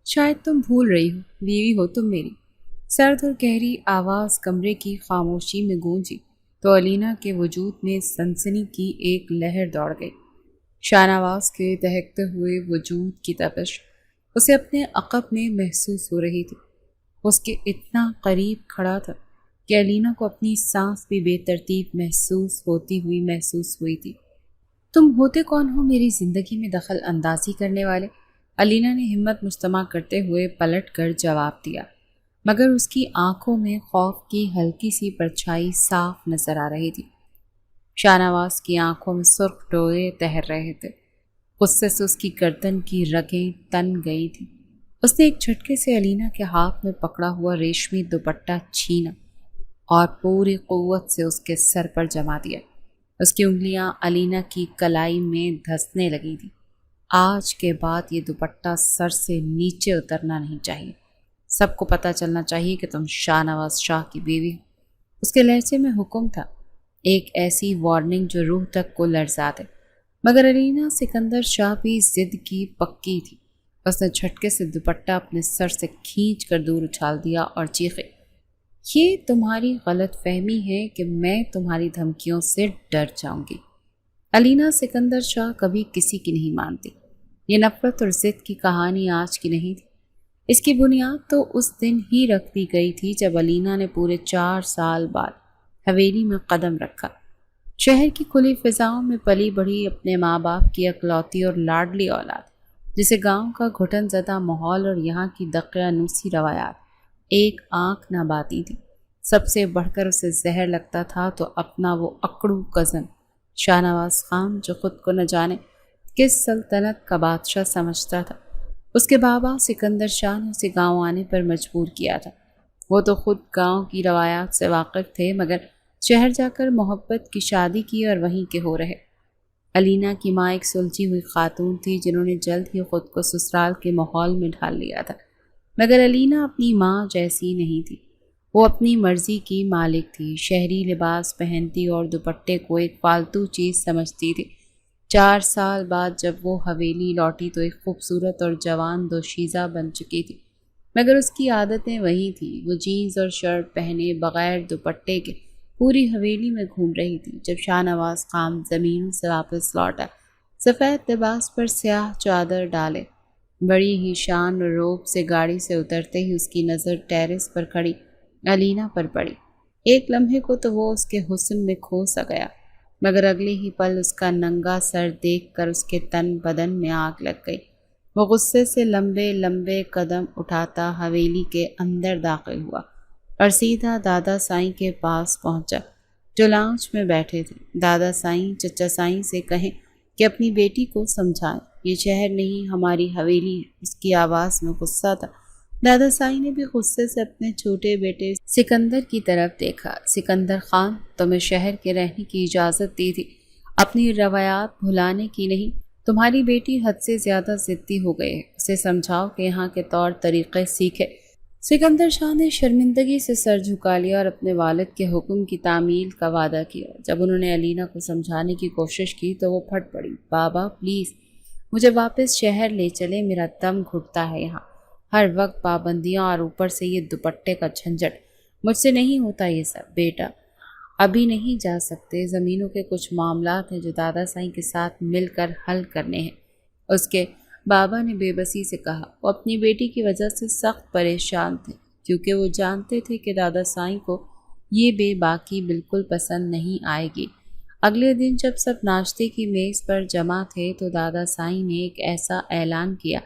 شاید تم بھول رہی ہو، بیوی ہو تم میری۔ سرد اور گہری آواز کمرے کی خاموشی میں گونجی تو علینا کے وجود میں سنسنی کی ایک لہر دوڑ گئی۔ شاہ نواز کے دہکتے ہوئے وجود کی تپش اسے اپنے عقب میں محسوس ہو رہی تھی۔ اس کے اتنا قریب کھڑا تھا کہ علینا کو اپنی سانس بھی بے ترتیب محسوس ہوئی تھی۔ تم ہوتے کون ہو میری زندگی میں دخل اندازی کرنے والے؟ علینا نے ہمت مجتمع کرتے ہوئے پلٹ کر جواب دیا، مگر اس کی آنکھوں میں خوف کی ہلکی سی پرچھائی صاف نظر آ رہی تھی۔ شاہ نواز کی آنکھوں میں سرخ ڈوئے تہر رہے تھے۔ غصے سے اس کی گردن کی رگیں تن گئی تھیں۔ اس نے ایک جھٹکے سے علینا کے ہاتھ میں پکڑا ہوا ریشمی دوپٹہ چھینا اور پوری قوت سے اس کے سر پر جما دیا۔ اس کی انگلیاں علینا کی کلائی میں دھسنے لگی تھی۔ آج کے بعد یہ دوپٹہ سر سے نیچے اترنا نہیں چاہیے۔ سب کو پتہ چلنا چاہیے کہ تم شاہ نواز شاہ کی بیوی ہو۔ اس کے لہجے میں حکم تھا، ایک ایسی وارننگ جو روح تک کو لرزا دے۔ مگر علینا سکندر شاہ بھی ضد کی پکی تھی۔ اس نے جھٹکے سے دوپٹہ اپنے سر سے کھینچ کر دور اچھال دیا اور چیخے، یہ تمہاری غلط فہمی ہے کہ میں تمہاری دھمکیوں سے ڈر جاؤں گی۔ علینا سکندر شاہ کبھی کسی کی نہیں مانتی۔ یہ نفرت اور ضد کی کہانی آج کی نہیں تھی۔ اس کی بنیاد تو اس دن ہی رکھ دی گئی تھی جب علینا نے پورے 4 سال بعد حویلی میں قدم رکھا۔ شہر کی کھلی فضاؤں میں پلی بڑھی، اپنے ماں باپ کی اکلوتی اور لاڈلی اولاد، جسے گاؤں کا گھٹن زدہ ماحول اور یہاں کی دقیانوسی روایات ایک آنکھ نہ باتی تھی۔ سب سے بڑھ کر اسے زہر لگتا تھا تو اپنا وہ اکڑو کزن شاہ نواز خان، جو خود کو نہ جانے کس سلطنت کا بادشاہ سمجھتا تھا۔ اس کے بابا سکندر شاہ نے اسے گاؤں آنے پر مجبور کیا تھا۔ وہ تو خود گاؤں کی روایات سے واقف تھے، مگر شہر جا کر محبت کی شادی کی اور وہیں کے ہو رہے۔ علینا کی ماں ایک سلجھی ہوئی خاتون تھی جنہوں نے جلد ہی خود کو سسرال کے ماحول میں ڈھال لیا تھا، مگر علینا اپنی ماں جیسی نہیں تھی۔ وہ اپنی مرضی کی مالک تھی، شہری لباس پہنتی اور دوپٹے کو ایک فالتو چیز سمجھتی تھی۔ 4 سال بعد جب وہ حویلی لوٹی تو ایک خوبصورت اور جوان دوشیزہ بن چکی تھی، مگر اس کی عادتیں وہی تھیں۔ وہ جینز اور شرٹ پہنے بغیر دوپٹے کے پوری حویلی میں گھوم رہی تھی۔ جب شاہ نواز خان زمینوں سے واپس لوٹا، سفید لباس پر سیاہ چادر ڈالے، بڑی ہی شان اور روب سے گاڑی سے اترتے ہی اس کی نظر ٹیرس پر کھڑی علینا پر پڑی۔ ایک لمحے کو تو وہ اس کے حسن میں کھو سا گیا، مگر اگلے ہی پل اس کا ننگا سر دیکھ کر اس کے تن بدن میں آگ لگ گئی۔ وہ غصے سے لمبے لمبے قدم اٹھاتا حویلی کے اندر داخل ہوا اور سیدھا دادا سائیں کے پاس پہنچا، جو لاؤنج میں بیٹھے تھے۔ دادا سائیں چچا سائیں سے کہیں کہ اپنی بیٹی کو سمجھائیں، یہ شہر نہیں ہماری حویلی ہے۔ اس کی آواز میں غصہ تھا۔ دادا سائیں نے بھی غصے سے اپنے چھوٹے بیٹے سکندر کی طرف دیکھا۔ سکندر خان، تمہیں شہر کے رہنے کی اجازت دی تھی، اپنی روایات بھلانے کی نہیں۔ تمہاری بیٹی حد سے زیادہ ضدی ہو گئی ہے، اسے سمجھاؤ کہ یہاں کے طور طریقے سیکھے۔ سکندر شاہ نے شرمندگی سے سر جھکا لیا اور اپنے والد کے حکم کی تعمیل کا وعدہ کیا۔ جب انہوں نے علینا کو سمجھانے کی کوشش کی تو وہ پھٹ پڑی۔ بابا پلیز مجھے واپس شہر لے چلے، میرا دم گھٹتا ہے یہاں، ہر وقت پابندیاں اور اوپر سے یہ دوپٹے کا جھنجھٹ، مجھ سے نہیں ہوتا یہ سب۔ بیٹا ابھی نہیں جا سکتے، زمینوں کے کچھ معاملات ہیں جو دادا سائیں کے ساتھ مل کر حل کرنے ہیں، اس کے بابا نے بے بسی سے کہا۔ وہ اپنی بیٹی کی وجہ سے سخت پریشان تھے، کیونکہ وہ جانتے تھے کہ دادا سائیں کو یہ بے باکی بالکل پسند نہیں آئے گی۔ اگلے دن جب سب ناشتے کی میز پر جمع تھے تو دادا سائیں نے ایک ایسا اعلان کیا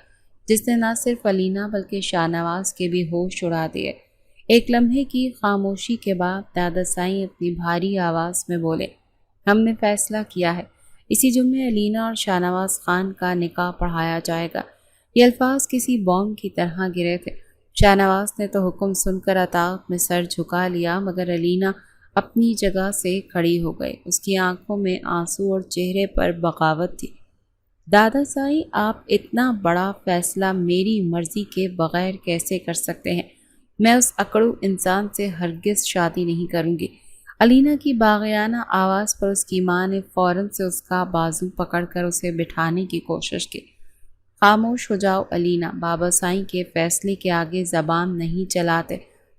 جس نے نہ صرف علینا بلکہ شاہ نواز کے بھی ہوش اڑا دیے۔ ایک لمحے کی خاموشی کے بعد دادا سائیں اپنی بھاری آواز میں بولے، ہم نے فیصلہ کیا ہے، اسی جمعے علینا اور شاہ نواز خان کا نکاح پڑھایا جائے گا۔ یہ الفاظ کسی بوم کی طرح گرے تھے۔ شاہ نواز نے تو حکم سن کر اطاعت میں سر جھکا لیا، مگر علینا اپنی جگہ سے کھڑی ہو گئی۔ اس کی آنکھوں میں آنسو اور چہرے پر بغاوت تھی۔ دادا سائیں، آپ اتنا بڑا فیصلہ میری مرضی کے بغیر کیسے کر سکتے ہیں؟ میں اس اکڑو انسان سے ہرگز شادی نہیں کروں گی۔ علینا کی باغیانہ آواز پر اس کی ماں نے فوراً سے اس کا بازو پکڑ کر اسے بٹھانے کی کوشش کی۔ خاموش ہو جاؤ علینا، بابا سائیں کے فیصلے کے آگے زبان نہیں چلاتے،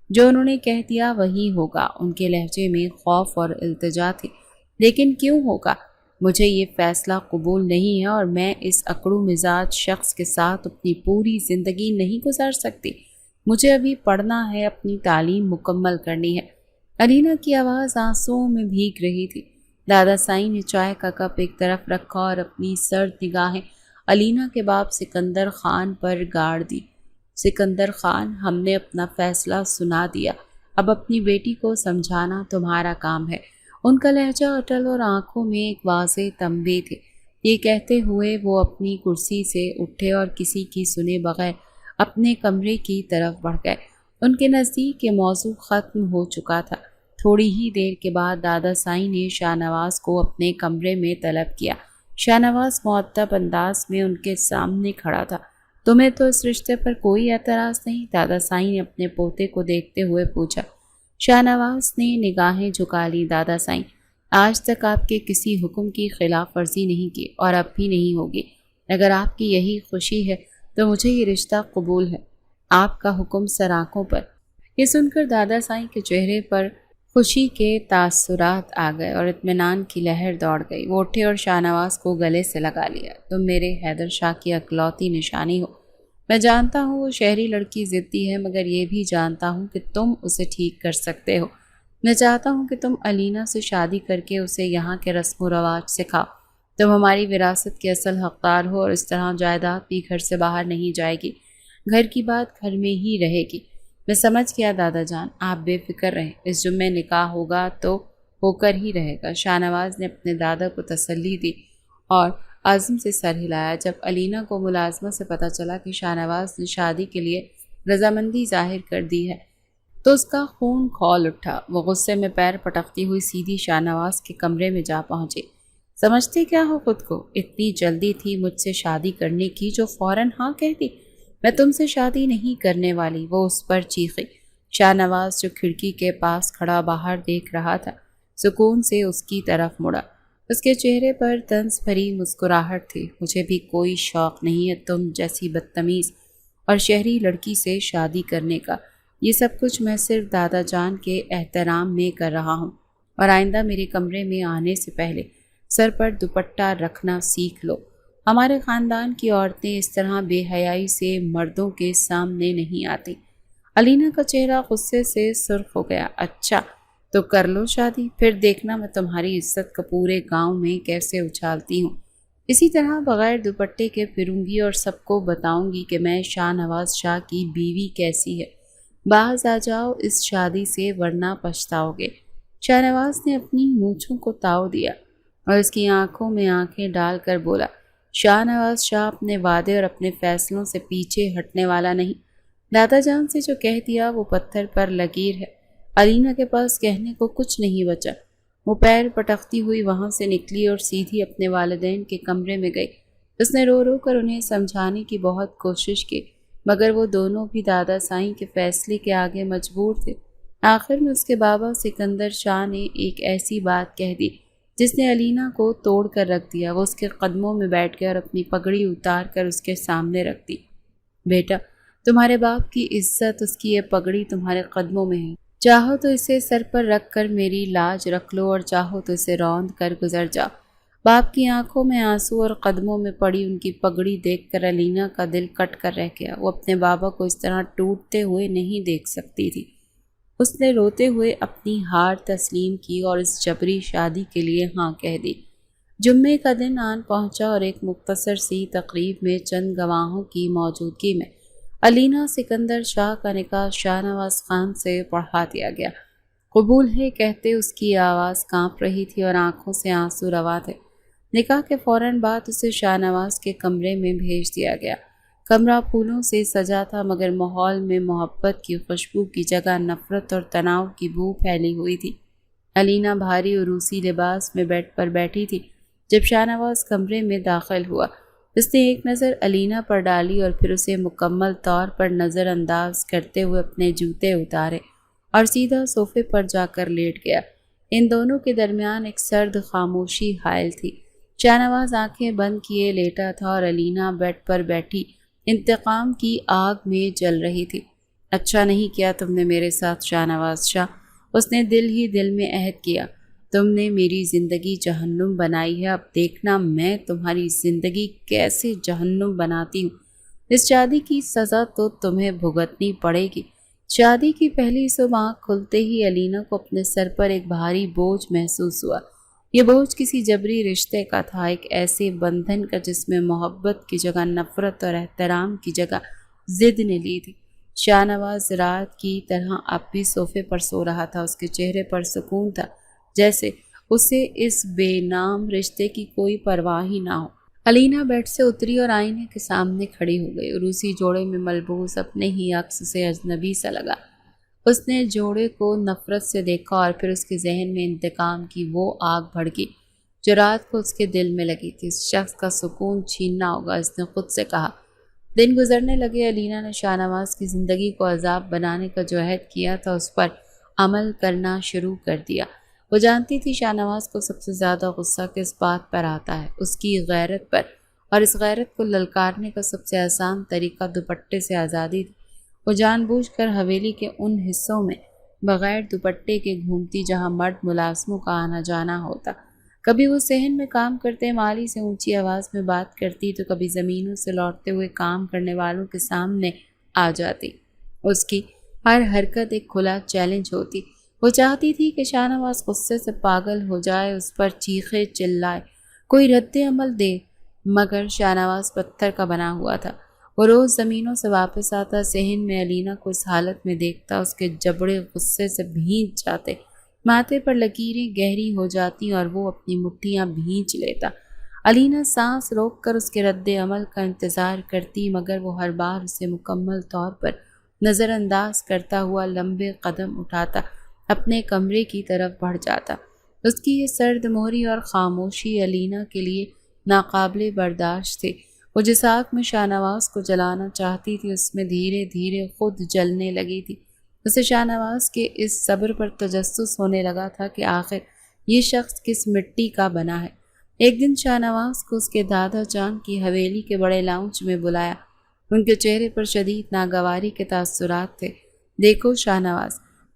جو انہوں نے کہہ دیا وہی ہوگا۔ ان کے لہجے میں خوف اور التجا تھی۔ لیکن کیوں ہوگا؟ مجھے یہ فیصلہ قبول نہیں ہے اور میں اس اکڑو مزاج شخص کے ساتھ اپنی پوری زندگی نہیں گزار سکتی۔ مجھے ابھی پڑھنا ہے، اپنی تعلیم مکمل کرنی ہے۔ علینا کی آواز آنسوؤں میں بھیگ رہی تھی۔ دادا سائیں نے چائے کا کپ ایک طرف رکھا اور اپنی سرد نگاہیں علینا کے باپ سکندر خان پر گاڑ دی۔ سکندر خان، ہم نے اپنا فیصلہ سنا دیا، اب اپنی بیٹی کو سمجھانا تمہارا کام ہے۔ ان کا لہجہ اٹل اور آنکھوں میں ایک واضح تنبیہ تھے۔ یہ کہتے ہوئے وہ اپنی کرسی سے اٹھے اور کسی کی سنے بغیر اپنے کمرے کی طرف بڑھ گئے۔ ان کے نزدیک یہ موضوع ختم ہو چکا تھا۔ تھوڑی ہی دیر کے بعد دادا سائیں نے شاہ نواز کو اپنے کمرے میں طلب کیا۔ شاہ نواز مؤدب انداز میں ان کے سامنے کھڑا تھا۔ تمہیں تو اس رشتے پر کوئی اعتراض نہیں؟ دادا سائیں نے اپنے پوتے کو دیکھتے ہوئے پوچھا۔ شاہ نواز نے نگاہیں جھکا لی۔ دادا سائیں، آج تک آپ کے کسی حکم کی خلاف ورزی نہیں کی اور اب بھی نہیں ہوگی۔ اگر آپ کی یہی خوشی ہے تو مجھے یہ رشتہ قبول ہے، آپ کا حکم سر آنکھوں پر۔ یہ سن کر دادا سائیں کے چہرے پر خوشی کے تاثرات آ گئے اور اطمینان کی لہر دوڑ گئی۔ وہ اٹھے اور شاہ نواز کو گلے سے لگا لیا۔ تم میرے حیدر شاہ کی اکلوتی نشانی ہو۔ میں جانتا ہوں وہ شہری لڑکی ضدی ہے، مگر یہ بھی جانتا ہوں کہ تم اسے ٹھیک کر سکتے ہو۔ میں چاہتا ہوں کہ تم علینا سے شادی کر کے اسے یہاں کے رسم و رواج سکھاؤ۔ تم ہماری وراثت کے اصل حقدار ہو اور اس طرح جائیداد بھی گھر سے باہر نہیں جائے گی۔ گھر کی بات گھر میں ہی رہے گی۔ میں سمجھ گیا دادا جان، آپ بے فکر رہیں، اس جمعے نکاح ہوگا تو ہو کر ہی رہے گا۔ شاہ نواز نے اپنے دادا کو تسلی دی اور عزم سے سر ہلایا۔ جب علینا کو ملازمت سے پتہ چلا کہ شاہ نواز نے شادی کے لیے رضامندی ظاہر کر دی ہے تو اس کا خون کھول اٹھا۔ وہ غصے میں پیر پٹکتی ہوئی سیدھی شاہ نواز کے کمرے میں جا پہنچی۔ سمجھتے کیا ہو خود کو؟ اتنی جلدی تھی مجھ سے شادی کرنے کی جو فوراً ہاں کہہ دی؟ میں تم سے شادی نہیں کرنے والی، وہ اس پر چیخی۔ شاہ نواز جو کھڑکی کے پاس کھڑا باہر دیکھ رہا تھا سکون سے اس کی طرف مڑا۔ اس کے چہرے پر طنز بھری مسکراہٹ تھی۔ مجھے بھی کوئی شوق نہیں ہے تم جیسی بدتمیز اور شہری لڑکی سے شادی کرنے کا۔ یہ سب کچھ میں صرف دادا جان کے احترام میں کر رہا ہوں، اور آئندہ میرے کمرے میں آنے سے پہلے سر پر دوپٹہ رکھنا سیکھ لو۔ ہمارے خاندان کی عورتیں اس طرح بے حیائی سے مردوں کے سامنے نہیں آتی۔ علینا کا چہرہ غصے سے سرخ ہو گیا۔ اچھا تو کر لو شادی، پھر دیکھنا میں تمہاری عزت کا پورے گاؤں میں کیسے اچھالتی ہوں۔ اسی طرح بغیر دوپٹے کے پھروں گی اور سب کو بتاؤں گی کہ میں شاہ نواز شاہ کی بیوی کیسی ہے۔ باز آ جاؤ اس شادی سے ورنہ پچھتاؤ گے۔ شاہ نواز نے اپنی مونچھوں کو تاؤ دیا اور اس کی آنکھوں میں آنکھیں ڈال کر بولا، شاہ نواز شاہ اپنے وعدے اور اپنے فیصلوں سے پیچھے ہٹنے والا نہیں۔ دادا جان سے جو کہہ دیا وہ پتھر پر لکیر ہے۔ علینا کے پاس کہنے کو کچھ نہیں بچا۔ وہ پیر پٹکتی ہوئی وہاں سے نکلی اور سیدھی اپنے والدین کے کمرے میں گئی۔ اس نے رو رو کر انہیں سمجھانے کی بہت کوشش کی، مگر وہ دونوں بھی دادا سائیں کے فیصلے کے آگے مجبور تھے۔ آخر میں اس کے بابا سکندر شاہ نے ایک ایسی بات کہہ دی جس نے علینا کو توڑ کر رکھ دیا۔ وہ اس کے قدموں میں بیٹھ گیا اور اپنی پگڑی اتار کر اس کے سامنے رکھ دی۔ بیٹا، تمہارے باپ کی عزت، اس کی یہ پگڑی تمہارے قدموں میں ہے۔ چاہو تو اسے سر پر رکھ کر میری لاج رکھ لو اور چاہو تو اسے روند کر گزر جاؤ۔ باپ کی آنکھوں میں آنسو اور قدموں میں پڑی ان کی پگڑی دیکھ کر علینا کا دل کٹ کر رہ گیا۔ وہ اپنے بابا کو اس طرح ٹوٹتے ہوئے نہیں دیکھ سکتی تھی۔ اس نے روتے ہوئے اپنی ہار تسلیم کی اور اس جبری شادی کے لیے ہاں کہہ دی۔ جمعے کا دن آن پہنچا اور ایک مختصر سی تقریب میں چند گواہوں کی موجودگی میں علینا سکندر شاہ کا نکاح شاہ نواز خان سے پڑھا دیا گیا۔ قبول ہے کہتے اس کی آواز کانپ رہی تھی اور آنکھوں سے آنسو روا تھے۔ نکاح کے فوراً بعد اسے شاہ نواز کے کمرے میں بھیج دیا گیا۔ کمرہ پھولوں سے سجا تھا، مگر ماحول میں محبت کی خوشبو کی جگہ نفرت اور تناؤ کی بو پھیلی ہوئی تھی۔ علینا بھاری عروسی لباس میں بیڈ پر بیٹھی تھی جب شاہ نواز کمرے میں داخل ہوا۔ اس نے ایک نظر علینا پر ڈالی اور پھر اسے مکمل طور پر نظر انداز کرتے ہوئے اپنے جوتے اتارے اور سیدھا صوفے پر جا کر لیٹ گیا۔ ان دونوں کے درمیان ایک سرد خاموشی حائل تھی۔ شاہنواز آنکھیں بند کیے لیٹا تھا اور علینا بیڈ پر بیٹھی انتقام کی آگ میں جل رہی تھی۔ اچھا نہیں کیا تم نے میرے ساتھ شاہنواز شاہ، اس نے دل ہی دل میں عہد کیا۔ تم نے میری زندگی جہنم بنائی ہے، اب دیکھنا میں تمہاری زندگی کیسے جہنم بناتی ہوں۔ اس شادی کی سزا تو تمہیں بھگتنی پڑے گی۔ شادی کی پہلی صبح آنکھ کھلتے ہی علینا کو اپنے سر پر ایک بھاری بوجھ محسوس ہوا۔ یہ بوجھ کسی جبری رشتے کا تھا، ایک ایسے بندھن کا جس میں محبت کی جگہ نفرت اور احترام کی جگہ ضد نے لی تھی۔ شاہنواز رات کی طرح اب بھی صوفے پر سو رہا تھا، اس کے چہرے پر سکون تھا، جیسے اسے اس بے نام رشتے کی کوئی پرواہ ہی نہ ہو۔ علینا بیڈ سے اتری اور آئینے کے سامنے کھڑی ہو گئی۔ روسی جوڑے میں ملبوس اپنے ہی عکس سے اجنبی سا لگا۔ اس نے جوڑے کو نفرت سے دیکھا اور پھر اس کے ذہن میں انتقام کی وہ آگ بھڑکی جو رات کو اس کے دل میں لگی تھی۔ اس شخص کا سکون چھیننا ہوگا، اس نے خود سے کہا۔ دن گزرنے لگے، علینا نے شاہنواز کی زندگی کو عذاب بنانے کا جو عہد کیا تھا اس پر عمل کرنا شروع کر دیا۔ وہ جانتی تھی شاہنواز کو سب سے زیادہ غصہ کس بات پر آتا ہے، اس کی غیرت پر، اور اس غیرت کو للکارنے کا سب سے آسان طریقہ دوپٹے سے آزادی تھی۔ وہ جان بوجھ کر حویلی کے ان حصوں میں بغیر دوپٹے کے گھومتی جہاں مرد ملازموں کا آنا جانا ہوتا۔ کبھی وہ صحن میں کام کرتے مالی سے اونچی آواز میں بات کرتی تو کبھی زمینوں سے لوٹتے ہوئے کام کرنے والوں کے سامنے آ جاتی۔ اس کی ہر حرکت ایک کھلا چیلنج ہوتی۔ وہ چاہتی تھی کہ شاہنواز غصے سے پاگل ہو جائے، اس پر چیخے چلائے، کوئی رد عمل دے، مگر شاہنواز پتھر کا بنا ہوا تھا۔ وہ روز زمینوں سے واپس آتا، صحن میں علینا کو اس حالت میں دیکھتا، اس کے جبڑے غصے سے بھیج جاتے، ماتھے پر لکیریں گہری ہو جاتی اور وہ اپنی مٹھیاں بھینچ لیتا۔ علینا سانس روک کر اس کے رد عمل کا انتظار کرتی، مگر وہ ہر بار اسے مکمل طور پر نظر انداز کرتا ہوا لمبے قدم اٹھاتا، اپنے کمرے کی طرف بڑھ جاتا۔ اس کی یہ سرد مہری اور خاموشی علینا کے لیے ناقابل برداشت تھی۔ وہ جس آگ میں شاہنواز کو جلانا چاہتی تھی اس میں دھیرے دھیرے خود جلنے لگی تھی۔ اسے شاہنواز کے اس صبر پر تجسس ہونے لگا تھا کہ آخر یہ شخص کس مٹی کا بنا ہے۔ ایک دن شاہنواز کو اس کے دادا جان کی حویلی کے بڑے لاؤنج میں بلایا۔ ان کے چہرے پر شدید ناگواری کے تاثرات تھے۔ دیکھو شاہنواز،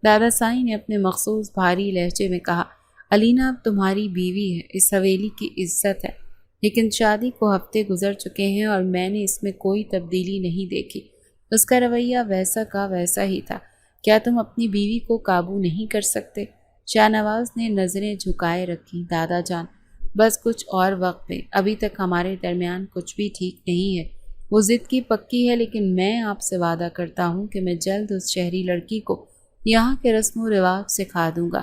دادا سائیں نے اپنے مخصوص بھاری لہجے میں کہا، علینا اب تمہاری بیوی ہے، اس حویلی کی عزت ہے، لیکن شادی کو ہفتے گزر چکے ہیں اور میں نے اس میں کوئی تبدیلی نہیں دیکھی۔ اس کا رویہ ویسا کا ویسا ہی تھا۔ کیا تم اپنی بیوی کو قابو نہیں کر سکتے؟ شاہنواز نے نظریں جھکائے رکھی۔ دادا جان، بس کچھ اور وقت دیں، ابھی تک ہمارے درمیان کچھ بھی ٹھیک نہیں ہے۔ وہ ضد کی پکی ہے، لیکن میں آپ سے وعدہ کرتا ہوں کہ میں جلد اس شہری لڑکی کو یہاں کے رسم و رواج سکھا دوں گا۔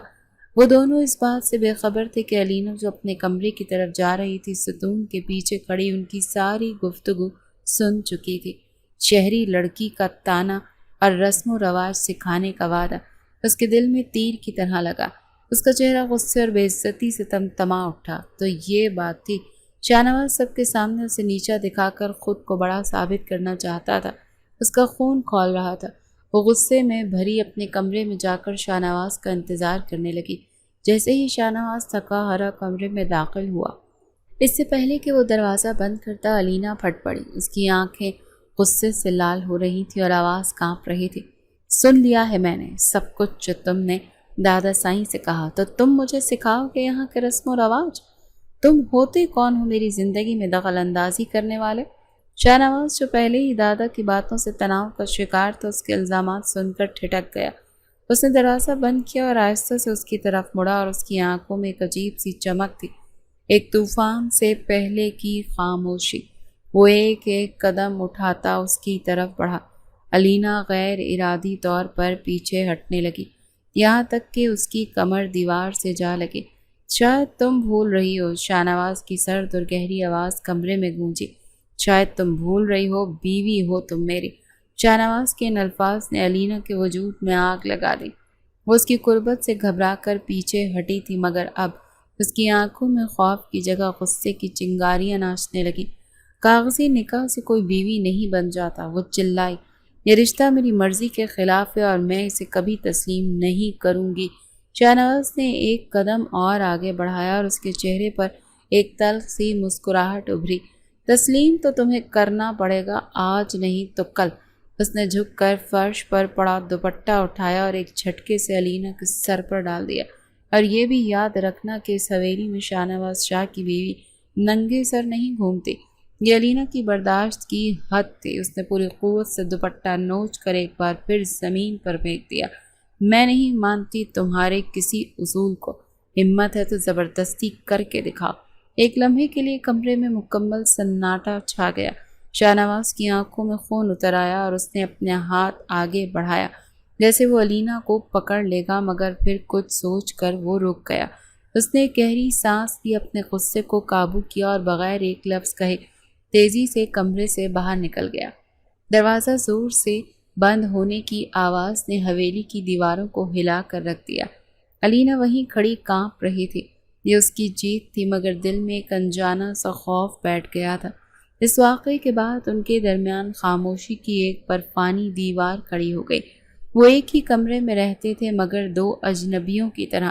وہ دونوں اس بات سے بے خبر تھے کہ علینا جو اپنے کمرے کی طرف جا رہی تھی، ستون کے پیچھے کھڑی ان کی ساری گفتگو سن چکی تھی۔ شہری لڑکی کا طعنہ اور رسم و رواج سکھانے کا وعدہ اس کے دل میں تیر کی طرح لگا۔ اس کا چہرہ غصے اور بے عزتی سے تمتما اٹھا۔ تو یہ بات تھی۔ شاہنواز سب کے سامنے اسے نیچا دکھا کر خود کو بڑا ثابت کرنا چاہتا تھا۔ اس کا خون کھول رہا تھا۔ وہ غصے میں بھری اپنے کمرے میں جا کر شاہنواز کا انتظار کرنے لگی۔ جیسے ہی شاہنواز تھکا ہرا کمرے میں داخل ہوا، اس سے پہلے کہ وہ دروازہ بند کرتا علینا پھٹ پڑی۔ اس کی آنکھیں غصے سے لال ہو رہی تھی اور آواز کانپ رہی تھی۔ سن لیا ہے میں نے سب کچھ جو تم نے دادا سائیں سے کہا، تو تم مجھے سکھاؤ کہ یہاں کے رسم و رواج؟ تم ہوتے کون ہو میری زندگی میں دخل اندازی کرنے والے؟ شاہنواز جو پہلے ہی دادا کی باتوں سے تناؤ کا شکار تھا، اس کے الزامات سن کر ٹھٹک گیا۔ اس نے دروازہ بند کیا اور آہستہ سے اس کی طرف مڑا اور اس کی آنکھوں میں ایک عجیب سی چمک تھی، ایک طوفان سے پہلے کی خاموشی۔ وہ ایک ایک قدم اٹھاتا اس کی طرف بڑھا۔ علینا غیر ارادی طور پر پیچھے ہٹنے لگی، یہاں تک کہ اس کی کمر دیوار سے جا لگی۔ شاید تم بھول رہی ہو، شاہنواز کی سرد اور گہری آواز کمرے میں گونجی۔ شاید تم بھول رہی ہو، بیوی ہو تم میری۔ شاہنواز کے ان الفاظ نے علینا کے وجود میں آگ لگا دی۔ وہ اس کی قربت سے گھبرا کر پیچھے ہٹی تھی، مگر اب اس کی آنکھوں میں خوف کی جگہ غصے کی چنگاریاں ناچنے لگی۔ کاغذی نکاح سے کوئی بیوی نہیں بن جاتا، وہ چلائی۔ یہ رشتہ میری مرضی کے خلاف ہے اور میں اسے کبھی تسلیم نہیں کروں گی۔ شاہنواز نے ایک قدم اور آگے بڑھایا اور اس کے چہرے پر ایک تلخ سی مسکراہٹ ابھری۔ تسلیم تو تمہیں کرنا پڑے گا، آج نہیں تو کل۔ اس نے جھک کر فرش پر پڑا دوپٹہ اٹھایا اور ایک جھٹکے سے علینا کے سر پر ڈال دیا۔ اور یہ بھی یاد رکھنا کہ اس حویلی میں شاہ نواز شاہ کی بیوی ننگے سر نہیں گھومتی۔ یہ علینا کی برداشت کی حد تھی۔ اس نے پوری قوت سے دوپٹہ نوچ کر ایک بار پھر زمین پر پھینک دیا۔ میں نہیں مانتی تمہارے کسی اصول کو، ہمت ہے تو زبردستی کر کے دکھاؤ۔ ایک لمحے کے لیے کمرے میں مکمل سناٹا چھا گیا۔ شاہ نواز کی آنکھوں میں خون اتر آیا اور اس نے اپنے ہاتھ آگے بڑھایا جیسے وہ علینا کو پکڑ لے گا، مگر پھر کچھ سوچ کر وہ رک گیا۔ اس نے گہری سانس لی، اپنے غصے کو قابو کیا اور بغیر ایک لفظ کہے تیزی سے کمرے سے باہر نکل گیا۔ دروازہ زور سے بند ہونے کی آواز نے حویلی کی دیواروں کو ہلا کر رکھ دیا۔ علینا وہیں کھڑی کانپ رہی تھی۔ یہ اس کی جیت تھی، مگر دل میں ایک انجانا سا خوف بیٹھ گیا تھا۔ اس واقعے کے بعد ان کے درمیان خاموشی کی ایک برفانی دیوار کھڑی ہو گئی۔ وہ ایک ہی کمرے میں رہتے تھے مگر دو اجنبیوں کی طرح۔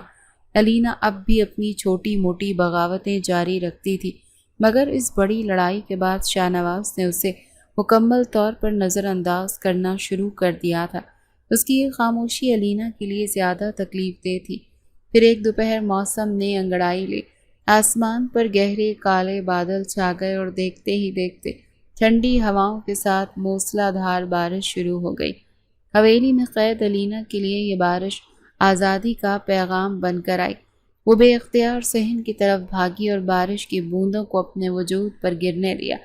علینا اب بھی اپنی چھوٹی موٹی بغاوتیں جاری رکھتی تھی، مگر اس بڑی لڑائی کے بعد شاہ نواز نے اسے مکمل طور پر نظر انداز کرنا شروع کر دیا تھا۔ اس کی یہ خاموشی علینا کے لیے زیادہ تکلیف دہ تھی۔ پھر ایک دوپہر موسم نے انگڑائی لی۔ آسمان پر گہرے کالے بادل چھا گئے اور دیکھتے ہی دیکھتے ٹھنڈی ہواؤں کے ساتھ موسلا دھار بارش شروع ہو گئی۔ حویلی میں قید علینا کے لیے یہ بارش آزادی کا پیغام بن کر آئی۔ وہ بے اختیار صحن کی طرف بھاگی اور بارش کی بوندوں کو اپنے وجود پر گرنے دیا۔